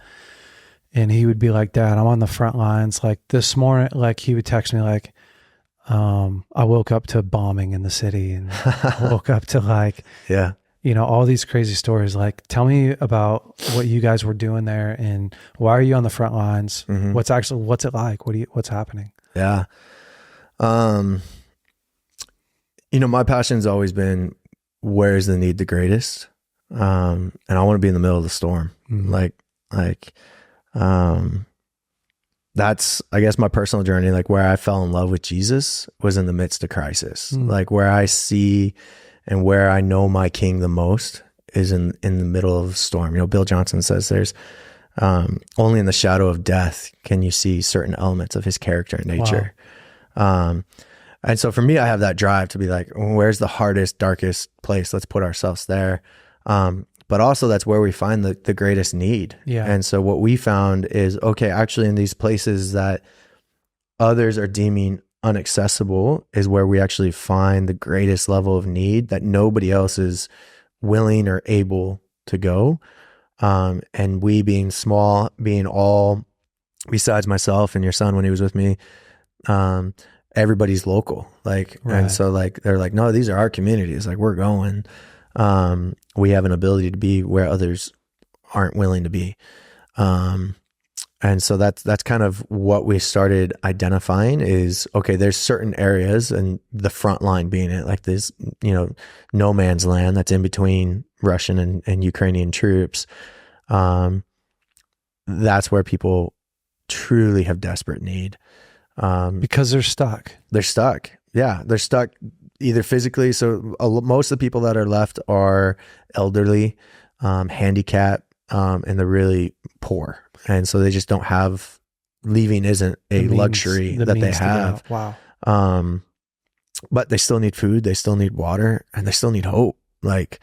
And he would be like, Dad, I'm on the front lines. Like this morning, like he would text me like, I woke up to bombing in the city, and I woke up to like, you know, all these crazy stories. Like, tell me about what you guys were doing there, and why are you on the front lines? What's it like? What's happening? Yeah. You know, my passion's always been, where's the need the greatest? And I want to be in the middle of the storm. That's, I guess, my personal journey. Like, where I fell in love with Jesus was in the midst of crisis. Like, where I see and where I know my King the most is in the middle of a storm. You know, Bill Johnson says there's only in the shadow of death can you see certain elements of his character and nature. Wow. And so for me, I have that drive to be like, where's the hardest, darkest place? Let's put ourselves there. But also that's where we find the greatest need. Yeah. And so what we found is, okay, actually in these places that others are deeming inaccessible is where we actually find the greatest level of need that nobody else is willing or able to go. And we being small, being all besides myself and your son when he was with me, everybody's local. Like, and so like, they're like, no, these are our communities. Like we're going, we have an ability to be where others aren't willing to be. And so that's kind of what we started identifying is, okay, there's certain areas, and the front line being it, like this, you know, no man's land that's in between Russian and Ukrainian troops. That's where people truly have desperate need. Because they're stuck. They're stuck. Yeah. They're stuck either physically. So most of the people that are left are elderly, handicapped, and they're really poor. And so they just don't have, leaving isn't a luxury that they have. Wow. But they still need food. They still need water, and they still need hope. Like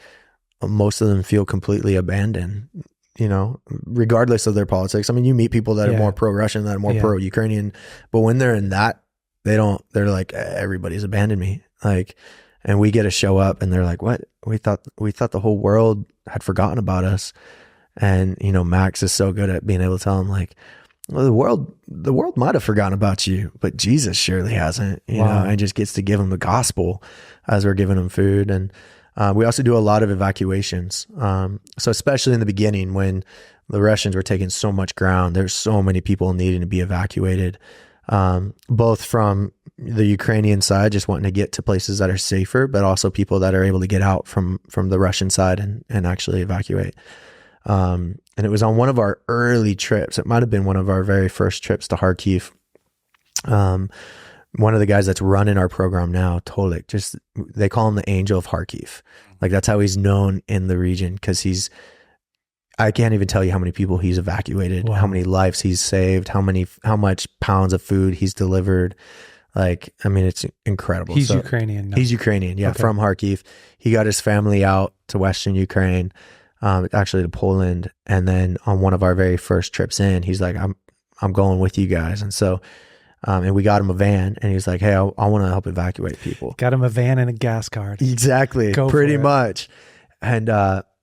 most of them feel completely abandoned, you know, regardless of their politics. I mean, you meet people that are more pro-Russian, that are more pro-Ukrainian, but when they're in that, they're like, everybody's abandoned me. Like, and we get to show up and they're like, what? We thought the whole world had forgotten about us. And, you know, Max is so good at being able to tell them like, well, the world might've forgotten about you, but Jesus surely hasn't, you know, and just gets to give them the gospel as we're giving them food. And, we also do a lot of evacuations. So especially in the beginning when the Russians were taking so much ground, there's so many people needing to be evacuated, both from the Ukrainian side, just wanting to get to places that are safer, but also people that are able to get out from the Russian side and actually evacuate. And it was on one of our early trips. It might've been one of our very first trips to Kharkiv. One of the guys that's running our program now, Tolik, just, they call him the angel of Kharkiv. Like that's how he's known in the region. Cause I can't even tell you how many people he's evacuated, how many lives he's saved, how much pounds of food he's delivered. Like, I mean, it's incredible. He's Ukrainian. No? He's Ukrainian. Yeah. Okay. From Kharkiv. He got his family out to Western Ukraine, actually to Poland. And then on one of our very first trips in, he's like, I'm going with you guys. And so, and we got him a van, and he's like, hey, I want to help evacuate people. Got him a van and a gas card. Exactly. Pretty much. And,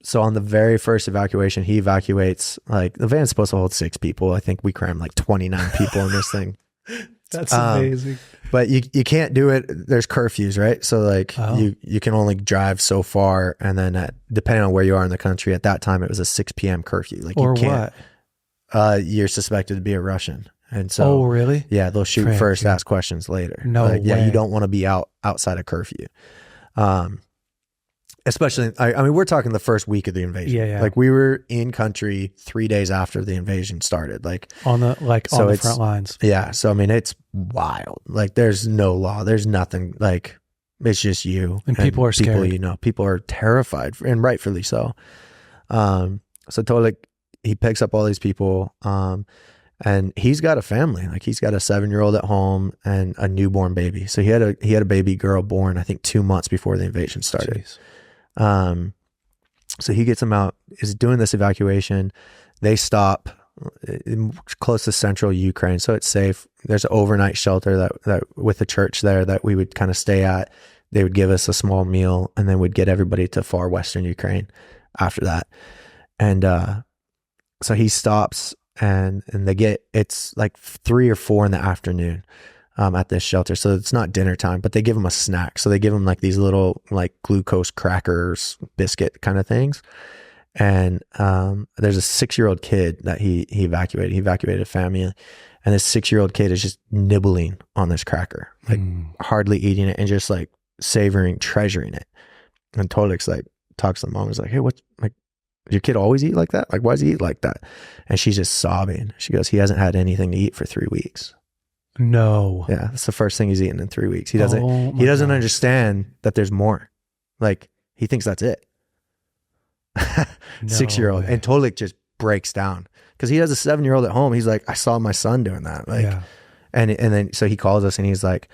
so on the very first evacuation, he evacuates, like the van's supposed to hold 6 people. I think we crammed like 29 people in this thing. That's amazing. But you can't do it. There's curfews, right? So like you can only drive so far. And then depending on where you are in the country, at that time, it was a 6 p.m. curfew. Like or you can't, what? You're suspected to be a Russian. And so, oh really? Yeah, they'll shoot first, ask questions later. No like, way. Yeah, you don't want to be outside of curfew. Especially, I mean, we're talking the first week of the invasion. Yeah. Like we were in country 3 days after the invasion started. Like on the front lines. Yeah. So I mean, it's wild. Like there's no law. There's nothing. Like it's just you. And people are scared. People, you know, people are terrified, and rightfully so. So Tolik, he picks up all these people. And he's got a family. Like he's got a 7-year-old at home and a newborn baby. So he had a baby girl born, I think 2 months before the invasion started. Jeez. So he gets them out, is doing this evacuation. They stop close to central Ukraine. So it's safe. There's an overnight shelter that with the church there that we would kind of stay at. They would give us a small meal, and then we'd get everybody to far Western Ukraine after that. And, so he stops, and it's like 3 or 4 in the afternoon, at this shelter. So it's not dinner time, but they give him a snack. So they give him like these little like glucose crackers, biscuit kind of things. And, there's a 6-year-old kid that he evacuated. He evacuated a family, and this 6-year-old kid is just nibbling on this cracker, like hardly eating it and just like savoring, treasuring it. And Tolik's like talks to the mom, he's like, hey, what's like, does your kid always eat like that? Like, why does he eat like that? And she's just sobbing. She goes, he hasn't had anything to eat for 3 weeks. No. Yeah. That's the first thing he's eaten in 3 weeks. He doesn't understand that there's more. Like he thinks that's it. 6-year-old. And Tolik just breaks down because he has a 7-year-old at home. He's like, I saw my son doing that. Like, and then, so he calls us and he's like,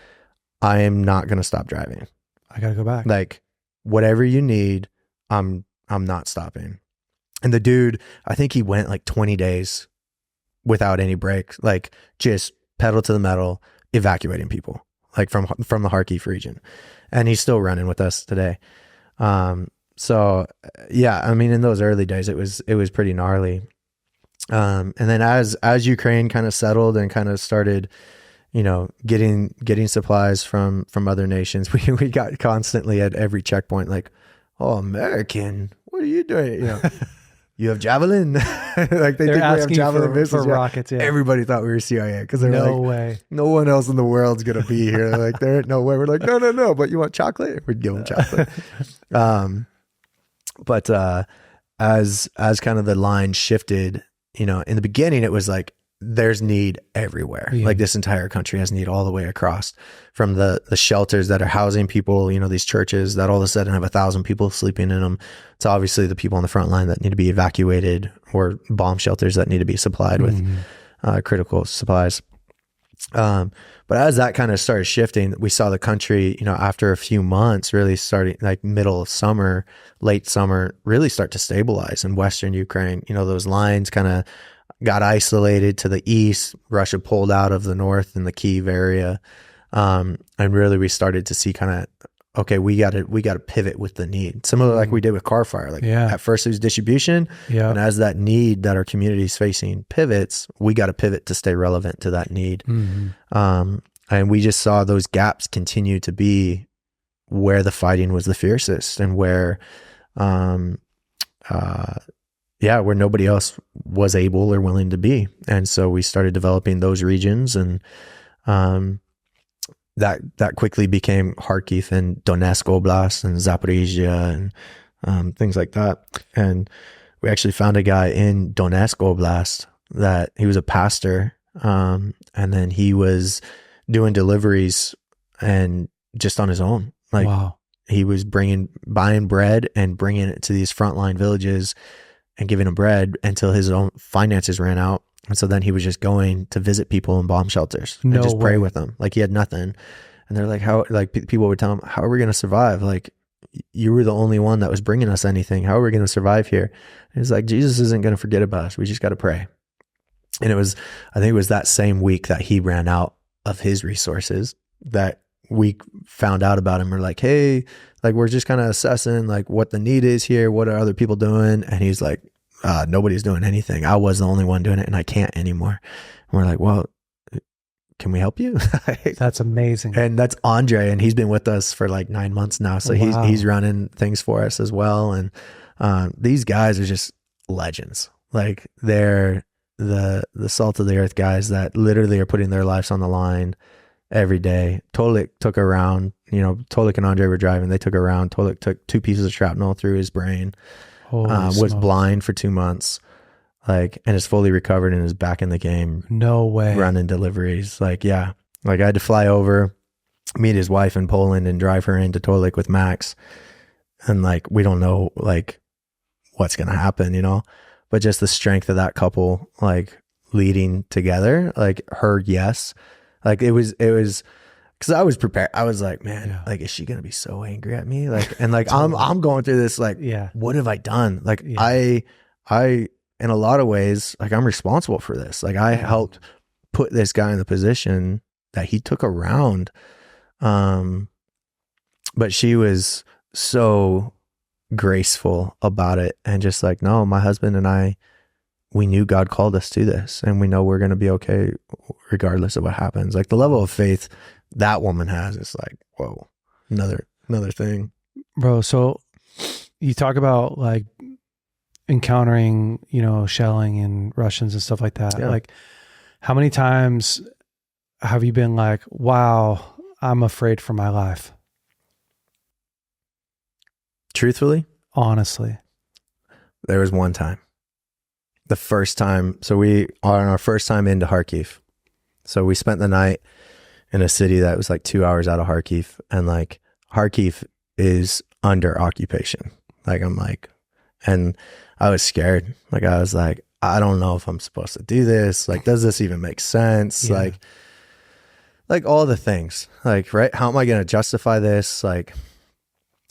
I am not going to stop driving. I got to go back. Like whatever you need, I'm not stopping. And the dude, I think he went like 20 days without any breaks, like just pedal to the metal, evacuating people like from the Kharkiv region. And he's still running with us today. So yeah, I mean, in those early days, it was pretty gnarly. And then as Ukraine kind of settled and kind of started, getting supplies from other nations. We got constantly at every checkpoint like, "Oh, American, what are you doing?" You have javelin. Like they think we have javelin missiles for rockets. Yeah. Everybody thought we were CIA because they're no like, way. no one else in the world's gonna be here. They're like, there ain't no way. We're like, no. But you want chocolate? We'd give them chocolate. But as kind of the line shifted, in the beginning, it was like there's need everywhere. Yeah. Like this entire country has need all the way across, from the shelters that are housing people, these churches that all of a sudden have 1,000 people sleeping in them. It's obviously the people on the front line that need to be evacuated, or bomb shelters that need to be supplied with critical supplies. But as that kind of started shifting, we saw the country, after a few months, really starting like middle of summer, late summer, really start to stabilize in Western Ukraine. Those lines kind of got isolated to the east. Russia pulled out of the north in the Kyiv area. And really we started to see kind of, okay, we got to pivot with the need. Similar like we did with Car Fire. Like at first it was distribution. Yeah. And as that need that our community is facing pivots, we got to pivot to stay relevant to that need. Mm-hmm. And we just saw those gaps continue to be where the fighting was the fiercest, and where, where nobody else was able or willing to be. And so we started developing those regions, and that quickly became Kharkiv and Donetsk Oblast and Zaporizhia and things like that. And we actually found a guy in Donetsk Oblast that he was a pastor, and then he was doing deliveries and just on his own. Like wow. He was buying bread and bringing it to these frontline villages and giving them bread until his own finances ran out. And so then he was just going to visit people in bomb shelters and just pray with them. Like he had nothing. And they're like, people would tell him, how are we going to survive? Like you were the only one that was bringing us anything. How are we going to survive here? And it's like, Jesus isn't going to forget about us. We just got to pray. And I think it was that same week that he ran out of his resources that we found out about him. We're like, hey, like we're just kind of assessing like what the need is here. What are other people doing? And he's like, nobody's doing anything. I was the only one doing it and I can't anymore. And we're like, well, can we help you? That's amazing. And that's Andre. And he's been with us for like 9 months now. So wow. he's running things for us as well. And these guys are just legends. Like they're the salt of the earth guys that literally are putting their lives on the line every day. Tolik took around, Tolik and Andre were driving. They took around. Tolik took 2 pieces of shrapnel through his brain. Was blind for 2 months, like, and is fully recovered and is back in the game. No way. Running deliveries. Like, yeah. Like I had to fly over, meet his wife in Poland and drive her into Tolik with Max. And like, we don't know like what's going to happen, but just the strength of that couple, like leading together, like her, yes. Like it was, cause I was prepared. I was like, man, like, is she going to be so angry at me? Like, and like, I'm going through this, like, what have I done? Like I, in a lot of ways, like I'm responsible for this. Like I helped put this guy in the position that he took around. But she was so graceful about it and just like, no, my husband and I, we knew God called us to this and we know we're going to be okay regardless of what happens. Like the level of faith that woman has is like, whoa, another thing. Bro, so you talk about like encountering, shelling and Russians and stuff like that. Yeah. Like how many times have you been like, wow, I'm afraid for my life? Truthfully? Honestly. There was one time. The first time, so we are on our first time into Kharkiv. So we spent the night in a city that was like 2 hours out of Kharkiv, and like Kharkiv is under occupation. Like I'm like, and I was scared. Like I was like, I don't know if I'm supposed to do this. Like, does this even make sense? Yeah. Like all the things. Like, right? How am I going to justify this? Like,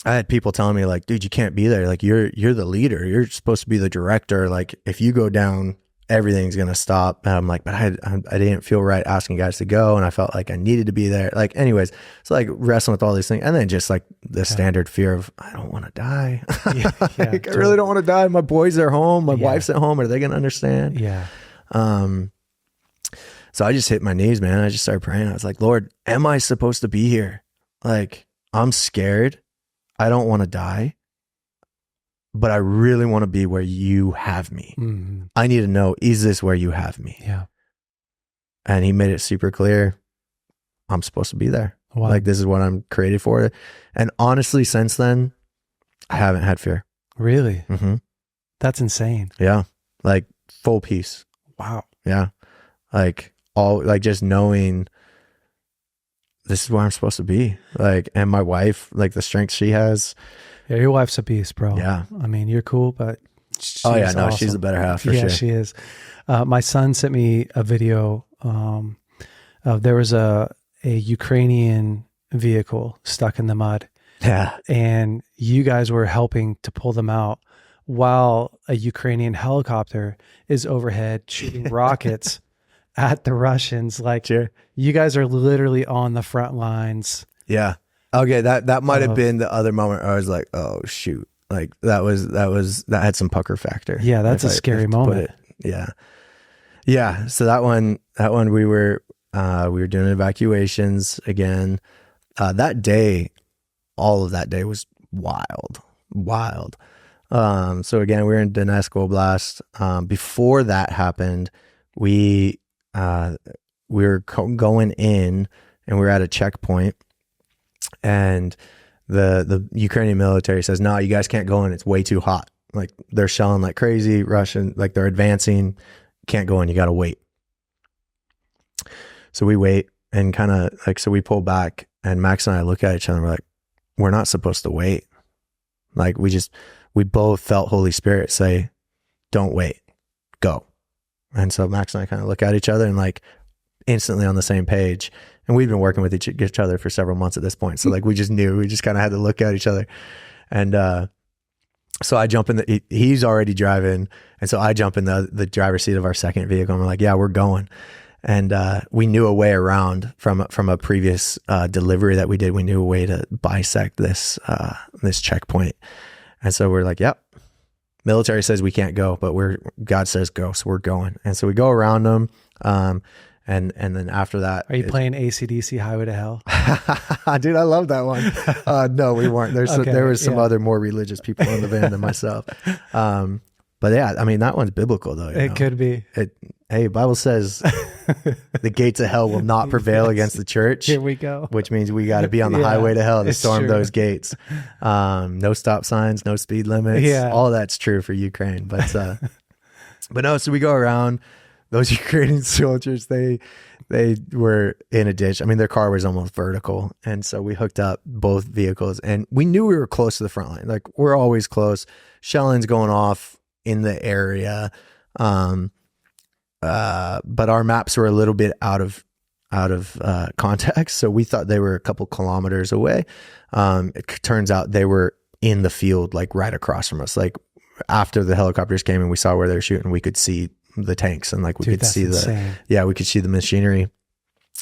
I had people telling me like, dude, you can't be there. Like you're the leader. You're supposed to be the director. Like if you go down, everything's going to stop. And I'm like, but I didn't feel right asking guys to go. And I felt like I needed to be there. Like anyways, it's like wrestling with all these things. And then just like the standard fear of, I don't want to die. Like, I really don't want to die. My boys are home. My wife's at home. Are they going to understand? Yeah. So I just hit my knees, man. I just started praying. I was like, Lord, am I supposed to be here? Like, I'm scared. I don't want to die, but I really want to be where you have me. Mm-hmm. I need to know, is this where you have me? Yeah. And he made it super clear. I'm supposed to be there. Wow. Like, this is what I'm created for. And honestly, since then, I haven't had fear. Really? Mm-hmm. That's insane. Yeah. Like, full peace. Wow. Yeah. Like, just knowing this is where I'm supposed to be. Like, and my wife, like the strength she has. Yeah, your wife's a beast, bro. Yeah. I mean, you're cool, but she's awesome. awesome. She's the better half for sure. Yeah, she is. My son sent me a video. There was a Ukrainian vehicle stuck in the mud. Yeah. And you guys were helping to pull them out while a Ukrainian helicopter is overhead shooting rockets at the Russians. Like, sure. You guys are literally on the front lines. Yeah. Okay. That might have been the other moment where I was like, oh shoot. Like that had some pucker factor. Yeah. That's a scary moment. Yeah. Yeah. So that one we were doing evacuations again. That day, all of that day was wild. So again, we were in Donetsk Oblast. Before that happened, we were going in, and we were at a checkpoint, and the Ukrainian military says, no, you guys can't go in. It's way too hot. Like, they're shelling like crazy. Russian, like, they're advancing. Can't go in. You got to wait. So we wait, and kind of like, so we pull back, and Max and I look at each other and we're like, we're not supposed to wait. Like, we both felt Holy Spirit say, don't wait, go. And so Max and I kind of look at each other and, like, instantly on the same page. And we've been working with each other for several months at this point. So, like, we just kind of had to look at each other. And so I jump in he's already driving. And so I jump in the driver's seat of our second vehicle, and we're like, yeah, we're going. And we knew a way around from a previous delivery that we did. We knew a way to bisect this checkpoint. And so we're like, yep, military says we can't go, but God says go, so we're going. And so we go around them. And then after that, are you playing AC/DC Highway to Hell? Dude, I love that one. No, we weren't. There was some other more religious people in the van than myself. But yeah, I mean, that one's biblical though. It could be. Hey, Bible says the gates of hell will not prevail against the church. Here we go. Which means we got to be on the highway to hell to storm those gates. No stop signs, no speed limits. Yeah. All that's true for Ukraine. But no, so we go around. Those Ukrainian soldiers, they were in a ditch. I mean, their car was almost vertical. And so we hooked up both vehicles, and we knew we were close to the front line. Like, we're always close. Shelling's going off in the area. But our maps were a little bit out of context. So we thought they were a couple kilometers away. It turns out they were in the field, like right across from us. Like, after the helicopters came and we saw where they were shooting, we could see the tanks, and like we could see we could see the machinery.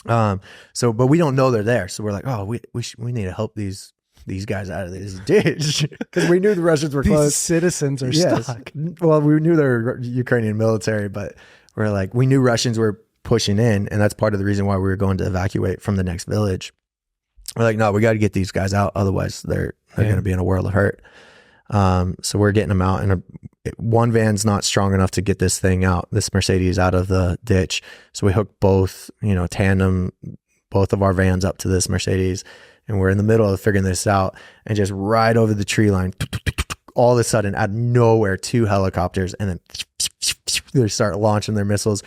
So, but we don't know they're there. So we're like, oh, we need to help these guys out of this ditch, because we knew the Russians were close. These citizens are stuck. Well, we knew they were Ukrainian military, but we're like, we knew Russians were pushing in, and that's part of the reason why we were going to evacuate from the next village. We're like, no, we got to get these guys out, otherwise they're going to be in a world of hurt. So we're getting them out, and one van's not strong enough to get this Mercedes out of the ditch. So we hooked both of our vans up to this Mercedes, and we're in the middle of figuring this out, and just right over the tree line, all of a sudden, out of nowhere, 2 helicopters, and then they start launching their missiles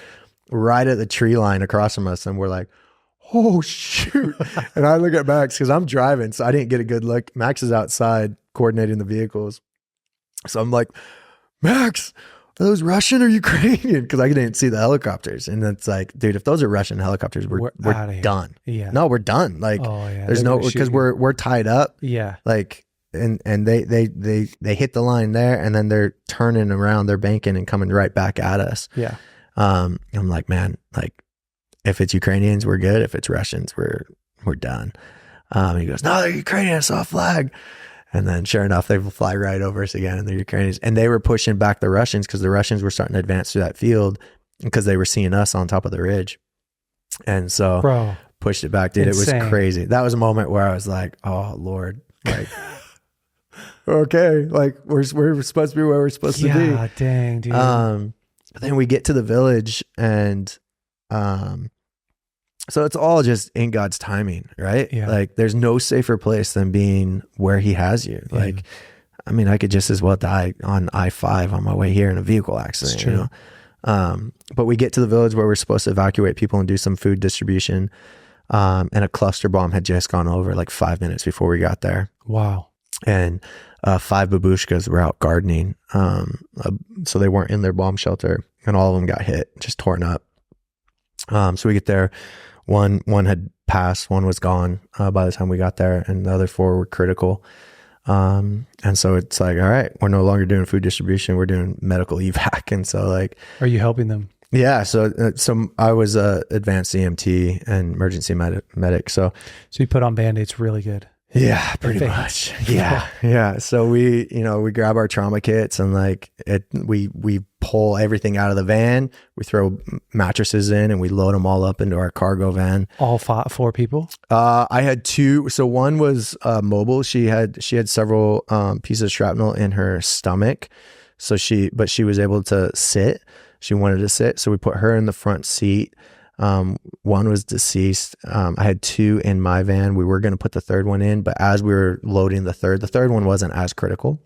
right at the tree line across from us. And we're like, oh shoot. And I look at Max, because I'm driving, so I didn't get a good look. Max is outside coordinating the vehicles. So I'm like, Max, are those Russian or Ukrainian? Because I didn't see the helicopters. And it's like, dude, if those are Russian helicopters, we're done. Yeah. No, we're done. Like, there's no, because we're tied up. Yeah. Like, and they hit the line there, and then they're turning around, they're banking and coming right back at us. Yeah. I'm like, man, like, if it's Ukrainians, we're good. If it's Russians, we're done. He goes, no, they're Ukrainian. I saw a flag. And then sure enough, they fly right over us again, and the Ukrainians, and they were pushing back the Russians, because the Russians were starting to advance through that field, because they were seeing us on top of the ridge. And so Bro, pushed it back, dude. insane. It was crazy. That was a moment where I was like, oh Lord, like, okay, like we're supposed to be where we're supposed to be. Yeah, dang, dude. But then we get to the village, and so it's all just in God's timing, right? Yeah. Like there's no safer place than being where he has you. Yeah. Like, I mean, I could just as well die on I-5 on my way here in a vehicle accident. It's true. You know? But we get to the village where we're supposed to evacuate people and do some food distribution. And a cluster bomb had just gone over like 5 minutes before we got there. Wow. And 5 babushkas were out gardening. So they weren't in their bomb shelter, and all of them got hit, just torn up. So we get there. One had passed, one was gone by the time we got there, and the other 4 were critical. And so it's like, all right, we're no longer doing food distribution, we're doing medical evac. And so like, are you helping them? Yeah. So I was a advanced EMT and emergency medic. So you put on Band-Aids really good. Yeah, pretty much. Yeah. Yeah. So we grab our trauma kits, and like we pull everything out of the van. We throw mattresses in, and we load them all up into our cargo van. All 4 people? I had 2. So one was mobile. She had several pieces of shrapnel in her stomach. But she was able to sit. She wanted to sit. So we put her in the front seat. One was deceased. I had 2 in my van. We were going to put the 3rd one in, but as we were loading the 3rd one wasn't as critical.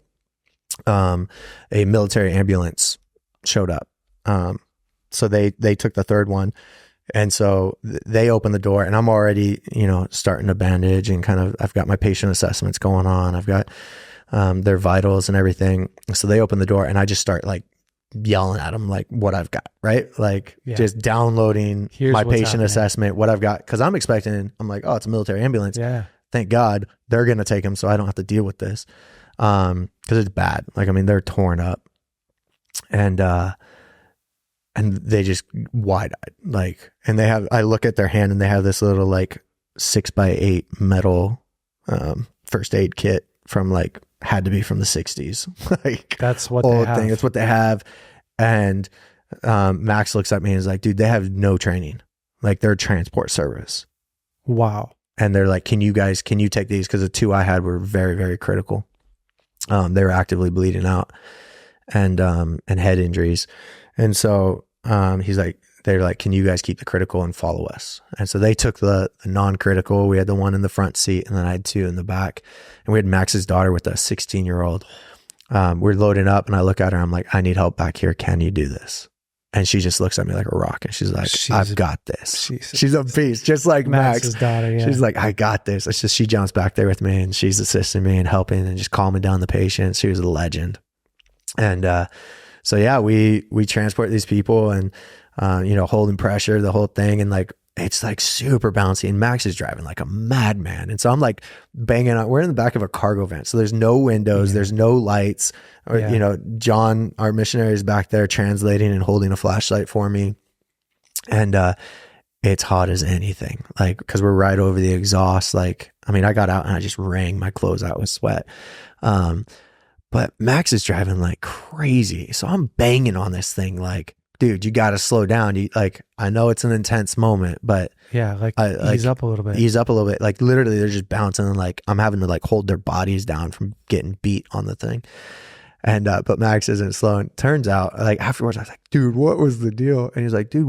A military ambulance showed up. So they took the 3rd one, and so they opened the door, and I'm already, starting to bandage, and kind of, I've got my patient assessments going on. I've got, their vitals and everything. So they opened the door, and I just start like yelling at them like what I've got, right? Like just downloading my patient assessment, what I've got. Cause I'm like, oh, it's a military ambulance. Yeah. Thank God they're going to take him so I don't have to deal with this. Cause it's bad. Like, I mean, they're torn up, and they just wide-eyed, like, and I look at their hand, and they have this little like 6x8 metal, first aid kit from like, had to be from the 60s. Like, that's what they have. That's what they have. And Max looks at me and is like, dude, they have no training. Like, they're a transport service. Wow. And they're like, can you take these? Because the 2 I had were very, very critical. They were actively bleeding out, and head injuries. And so they're like, can you guys keep the critical and follow us? And so they took the non-critical. We had the one in the front seat, and then I had 2 in the back, and we had Max's daughter with a 16-year-old. We're loading up, and I look at her, I'm like, I need help back here. Can you do this? And she just looks at me like a rock, and she's like, I've got this. She's a beast, just like Max's daughter. Yeah. She's like, I got this. It's just, she jumps back there with me, and she's assisting me and helping and just calming down the patient. She was a legend. And so yeah, we transport these people, and holding pressure, the whole thing. And like, it's like super bouncy, and Max is driving like a madman. And so I'm like banging on, we're in the back of a cargo van. So there's no windows, there's no lights, or, John, our missionary, is back there translating and holding a flashlight for me. And, it's hot as anything, like, cause we're right over the exhaust. Like, I mean, I got out and I just wrung my clothes out with sweat. But Max is driving like crazy. So I'm banging on this thing like, dude, you got to slow down. I know it's an intense moment, but ease up a little bit. Like, literally they're just bouncing, and like, I'm having to like hold their bodies down from getting beat on the thing. And, but Max isn't slowing. Turns out, like, afterwards I was like, dude, what was the deal? And he's like, dude,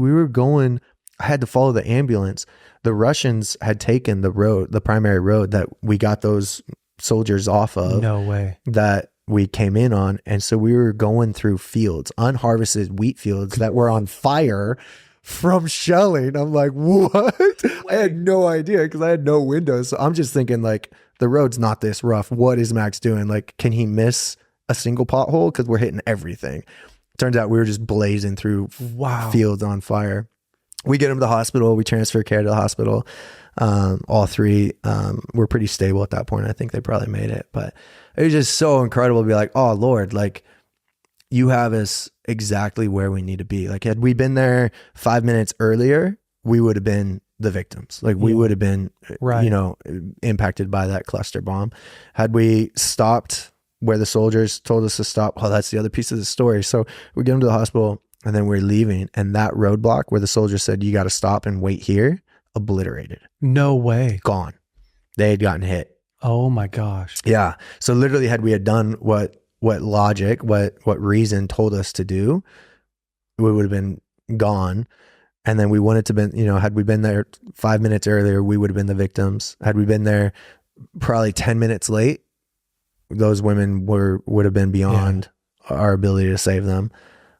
I had to follow the ambulance. The Russians had taken the primary road that we got those soldiers off of. No way. That we came in on. And so we were going through fields, unharvested wheat fields that were on fire from shelling. I'm like, what? I had no idea, because I had no windows. So I'm just thinking like, the road's not this rough. What is Max doing? Like, can he miss a single pothole? Because we're hitting everything. Turns out we were just blazing through fields on fire. We get him to the hospital. We transfer care to the hospital. All 3 were pretty stable at that point. I think they probably made it, but it was just so incredible to be like, oh Lord, like, you have us exactly where we need to be. Like, had we been there 5 minutes earlier, we would have been the victims. Like, we would have been, impacted by that cluster bomb. Had we stopped where the soldiers told us to stop, well, that's the other piece of the story. So we get them to the hospital. And then we're leaving, and that roadblock where the soldier said, you got to stop and wait here, obliterated. No way. Gone. They had gotten hit. Oh my gosh. Yeah. So literally had we had done what logic, what reason told us to do, we would have been gone. And then we wanted to been, had we been there 5 minutes earlier, we would have been the victims. Had we been there probably 10 minutes late, those women would have been beyond our ability to save them.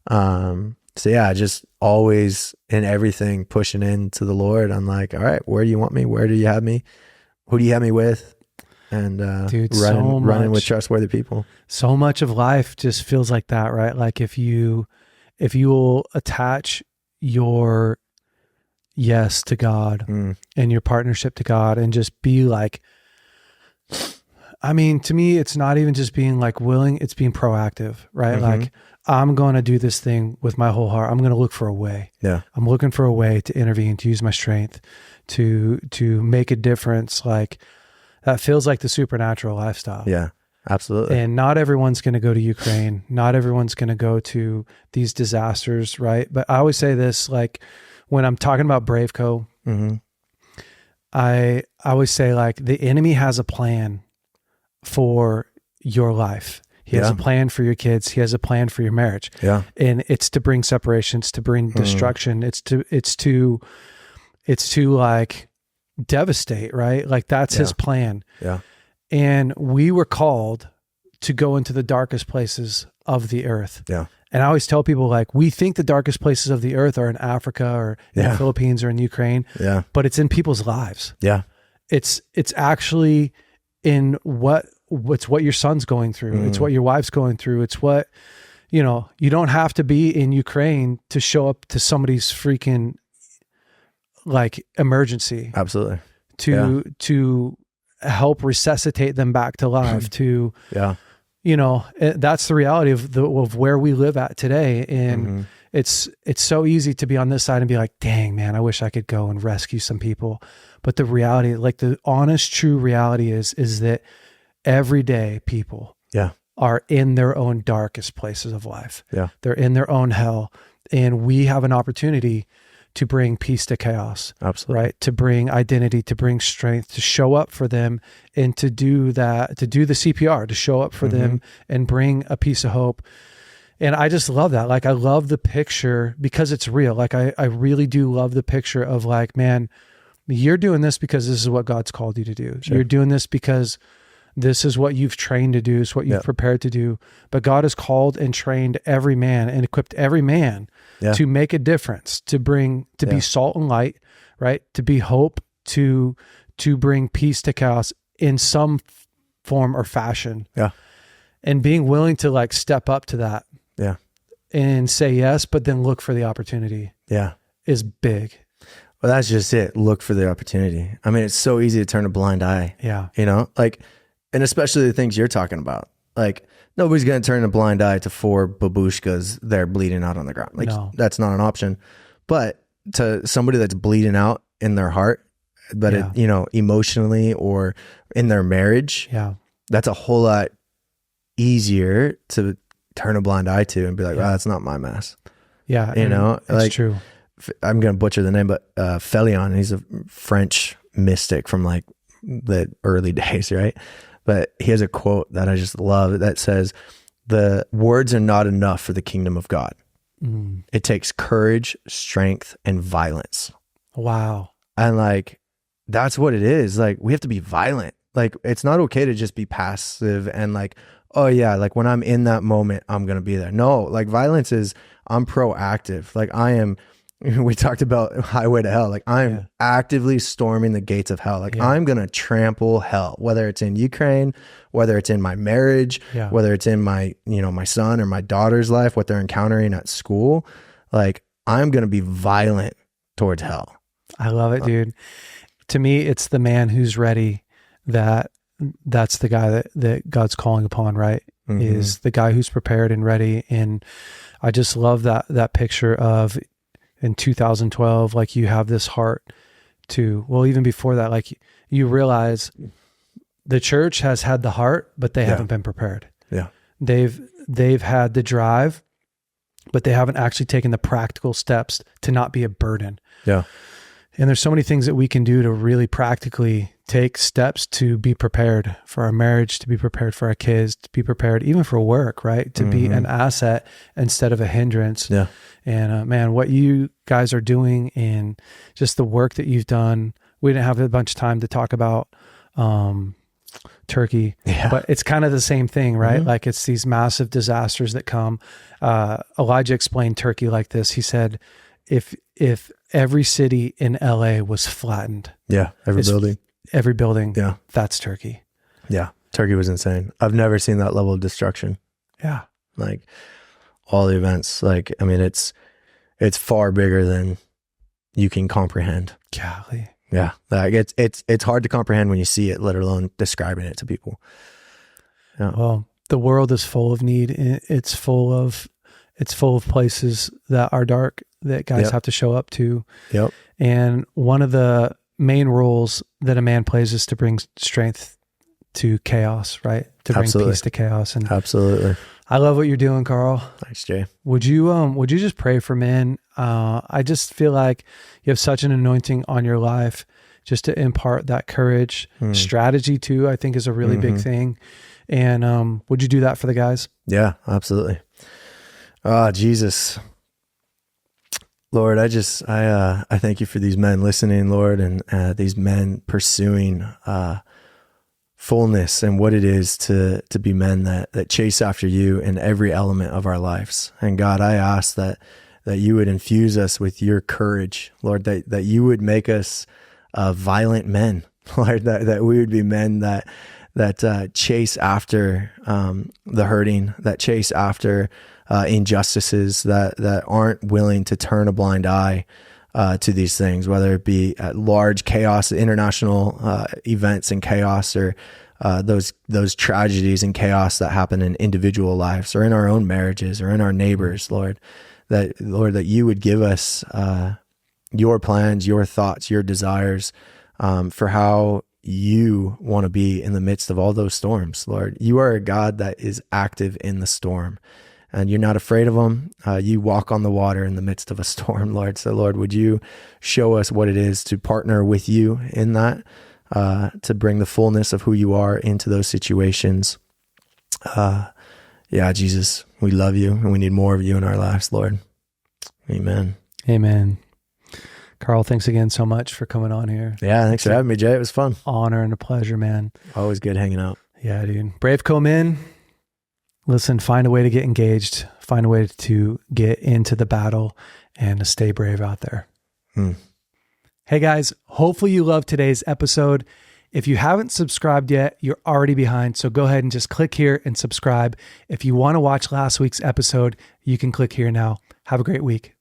So yeah, just always in everything pushing into the Lord. I'm like, all right, where do you want me? Where do you have me? Who do you have me with? And dude, running with trustworthy people. So much of life just feels like that, right? Like if you will attach your yes to God and your partnership to God and just be like, I mean, to me, it's not even just being like willing, it's being proactive, right? Like I'm going to do this thing with my whole heart. I'm going to look for a way. Yeah. I'm looking for a way to intervene, to use my strength, to make a difference. Like that feels like the supernatural lifestyle. Yeah, absolutely. And not everyone's going to go to Ukraine. Not everyone's going to go to these disasters, right? But I always say this, like when I'm talking about BraveCo, I always say like the enemy has a plan for your life. He has a plan for your kids. He has a plan for your marriage. Yeah. And it's to bring separation. It's to bring destruction. It's to like devastate, right? Like that's his plan. Yeah. And we were called to go into the darkest places of the earth. Yeah. And I always tell people like, we think the darkest places of the earth are in Africa or in the Philippines or in Ukraine, but it's in people's lives. Yeah. It's actually in what your son's going through. It's what your wife's going through. It's what, you don't have to be in Ukraine to show up to somebody's freaking like emergency. Absolutely. To help resuscitate them back to life, that's the reality of where we live at today. And it's so easy to be on this side and be like, dang man, I wish I could go and rescue some people. But the reality, like the honest, true reality is that everyday people are in their own darkest places of life. Yeah. They're in their own hell. And we have an opportunity to bring peace to chaos. Absolutely. Right? To bring identity, to bring strength, to show up for them and to do that, to do the CPR, to show up for them and bring a piece of hope. And I just love that. Like, I love the picture because it's real. Like, I really do love the picture of like, man, you're doing this because this is what God's called you to do. Sure. You're doing this because this is what you've trained to do. It's what you've prepared to do. But God has called and trained every man and equipped every man to make a difference, to be salt and light, right? To be hope, to bring peace to chaos in some form or fashion. Yeah. And being willing to like step up to that. Yeah. And say yes, but then look for the opportunity. Yeah. Is big. Well, that's just it. Look for the opportunity. I mean, it's so easy to turn a blind eye. Yeah. Like, and especially the things you're talking about. Like, nobody's going to turn a blind eye to 4 babushkas there bleeding out on the ground. Like, that's not an option. But to somebody that's bleeding out in their heart, but emotionally or in their marriage, that's a whole lot easier to turn a blind eye to and be like, wow, that's not my mess. Yeah. It's like, true. I'm going to butcher the name, but Felion, he's a French mystic from like the early days, right? But he has a quote that I just love that says, the words are not enough for the kingdom of God. It takes courage, strength, and violence. Wow. And like, that's what it is. Like, we have to be violent. Like, it's not okay to just be passive and like, oh yeah, like when I'm in that moment, I'm going to be there. No, like violence is, I'm proactive. Like we talked about highway to hell. Like I'm actively storming the gates of hell. Like I'm going to trample hell, whether it's in Ukraine, whether it's in my marriage, whether it's in my, my son or my daughter's life, what they're encountering at school. Like I'm going to be violent towards hell. I love it, dude. To me, it's the man who's ready that's the guy that God's calling upon, right? Is the guy who's prepared and ready. And I just love that picture of in 2012, like you have this heart to, well, even before that, like you realize the church has had the heart, but they haven't been prepared. Yeah. They've had the drive, but they haven't actually taken the practical steps to not be a burden. Yeah. And there's so many things that we can do to really practically take steps to be prepared for our marriage, to be prepared for our kids, to be prepared even for work, right? To be an asset instead of a hindrance. Yeah. And man, what you guys are doing and just the work that you've done, we didn't have a bunch of time to talk about Turkey, but it's kind of the same thing, right? Like it's these massive disasters that come. Elijah explained Turkey like this. He said, if every city in LA was flattened. Yeah. Every building. Yeah. That's Turkey. Yeah. Turkey was insane. I've never seen that level of destruction. Yeah. Like all the events, like, I mean, it's far bigger than you can comprehend. Golly. Yeah. Like it's hard to comprehend when you see it, let alone describing it to people. Yeah. Well, the world is full of need. It's full of places that are dark that guys have to show up to. Yep. And one of the main roles that a man plays is to bring strength to chaos, right? To bring peace to chaos. And absolutely. I love what you're doing, Carl. Thanks, Jay. Would you just pray for men? I just feel like you have such an anointing on your life just to impart that courage. Strategy too, I think is a really big thing. And would you do that for the guys? Yeah, absolutely. Jesus, Lord, I thank you for these men listening, Lord, and these men pursuing fullness and what it is to be men that chase after you in every element of our lives. And God, I ask that you would infuse us with your courage, Lord, that you would make us violent men, Lord, that we would be men that chase after the hurting, that chase after injustices, that aren't willing to turn a blind eye to these things, whether it be large chaos, international events and chaos, or those tragedies and chaos that happen in individual lives or in our own marriages or in our neighbors, Lord, that you would give us your plans, your thoughts, your desires for how you want to be in the midst of all those storms, Lord. You are a God that is active in the storm, and you're not afraid of them. You walk on the water in the midst of a storm, Lord. So, Lord, would you show us what it is to partner with you in that, to bring the fullness of who you are into those situations. Yeah, Jesus, we love you and we need more of you in our lives, Lord. Amen. Amen. Carl, thanks again so much for coming on here. Yeah, thanks for having me, Jay. It was fun. Honor and a pleasure, man. Always good hanging out. Yeah, dude. BraveCo men, listen, find a way to get engaged, find a way to get into the battle and to stay brave out there. Hey guys, hopefully you loved today's episode. If you haven't subscribed yet, you're already behind. So go ahead and just click here and subscribe. If you want to watch last week's episode, you can click here now. Have a great week.